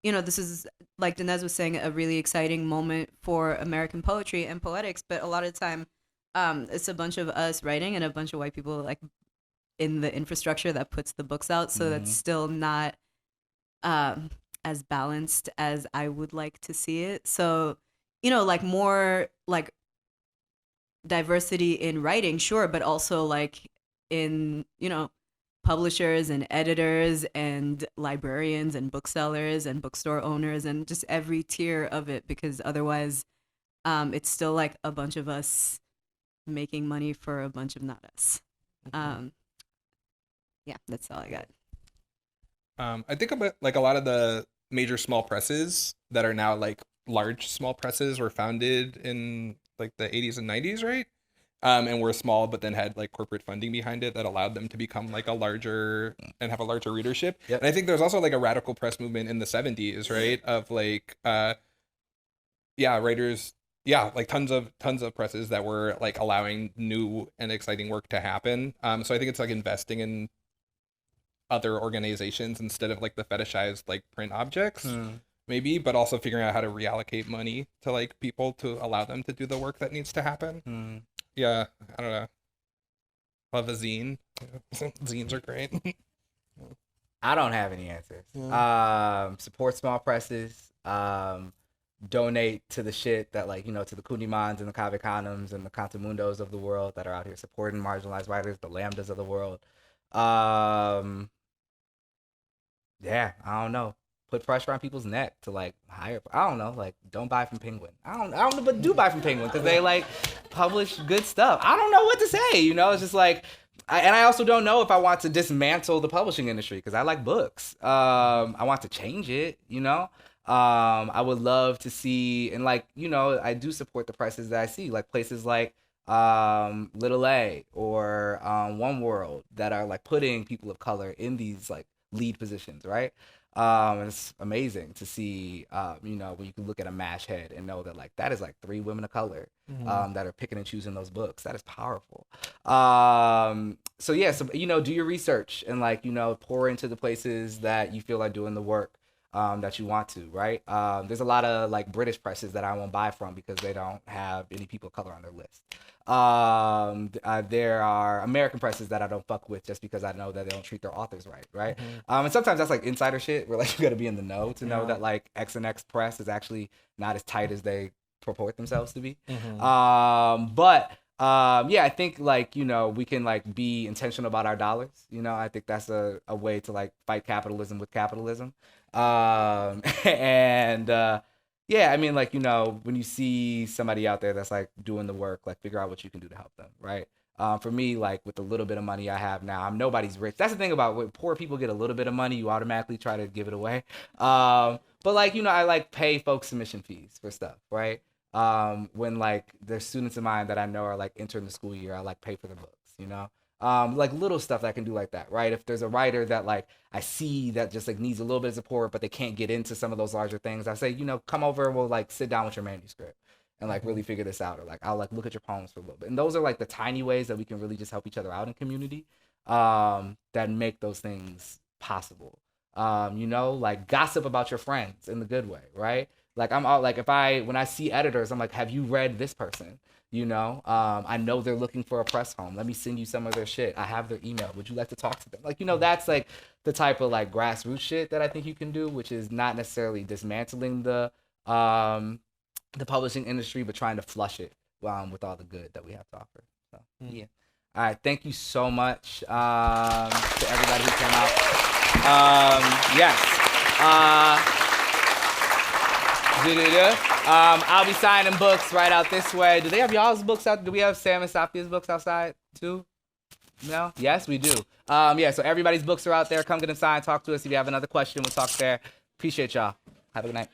this is, like Danez was saying, a really exciting moment for American poetry and poetics, but a lot of the time it's a bunch of us writing and a bunch of white people like in the infrastructure that puts the books out, so that's still not as balanced as I would like to see it. So, like more like diversity in writing, sure, but also like in, publishers and editors and librarians and booksellers and bookstore owners and just every tier of it, because otherwise it's still like a bunch of us making money for a bunch of not us. Yeah, that's all I got. I think about like a lot of the major small presses that are now like large small presses were founded in like the 80s and 90s, right? And were small, but then had like corporate funding behind it that allowed them to become like a larger and have a larger readership. Yep. And I think there's also like a radical press movement in the 70s, right? Of like, writers, like tons of presses that were like allowing new and exciting work to happen. So I think it's like investing in other organizations instead of like the fetishized like print objects. Maybe, but also figuring out how to reallocate money to like people to allow them to do the work that needs to happen. Yeah, I don't know. Love a zine. Zines are great. I don't have any answers. Support small presses. Donate to the shit that like, to the Kunimans and the Kavikanums and the Contamundos of the world that are out here supporting marginalized writers, the Lambdas of the world. Yeah, I don't know. Put pressure on people's neck to like hire. I don't know, like don't buy from Penguin. I don't know, but do buy from Penguin because they like publish good stuff. I don't know what to say. It's just like, I also don't know if I want to dismantle the publishing industry because I like books. I want to change it. I would love to see, and like I do support the presses that I see, like places like Little A or One World that are like putting people of color in these like lead positions, right? And it's amazing to see, when you can look at a MASH head and know that like that is like 3 women of color that are picking and choosing those books. That is powerful. So yeah, so do your research and like pour into the places that you feel like doing the work that you want to, right? There's a lot of like British presses that I won't buy from because they don't have any people of color on their list. There are American presses that I don't fuck with just because I know that they don't treat their authors right? And sometimes that's like insider shit where like you gotta be in the know to know that like X and X press is actually not as tight as they purport themselves to be. I think like we can like be intentional about our dollars. I think that's a way to like fight capitalism with capitalism. Yeah, I mean, like, when you see somebody out there that's like doing the work, like figure out what you can do to help them, right? For me, like with the little bit of money I have now, I'm nobody's rich. That's the thing about when poor people get a little bit of money, you automatically try to give it away. But like, I like pay folks submission fees for stuff, right? When like there's students of mine that I know are like entering the school year, I like pay for their books, like little stuff that I can do like that, right? If there's a writer that like I see that just like needs a little bit of support, but they can't get into some of those larger things, I say, come over and we'll like sit down with your manuscript and like really figure this out, or like I'll like look at your poems for a little bit. And those are like the tiny ways that we can really just help each other out in community, that make those things possible. You know, like gossip about your friends in the good way, right? Like I'm all like, when I see editors, I'm like, have you read this person? You know, I know they're looking for a press home. Let me send you some of their shit. I have their email. Would you like to talk to them? Like, you know, that's like the type of like grassroots shit that I think you can do, which is not necessarily dismantling the publishing industry, but trying to flush it with all the good that we have to offer. So yeah. All right, thank you so much to everybody who came out. Yes. I'll be signing books right out this way. Do they have y'all's books out? Do we have Sam and Safia's books outside too? No? Yes, we do. Yeah, so everybody's books are out there. Come get them signed. Talk to us. If you have another question, we'll talk there. Appreciate y'all. Have a good night.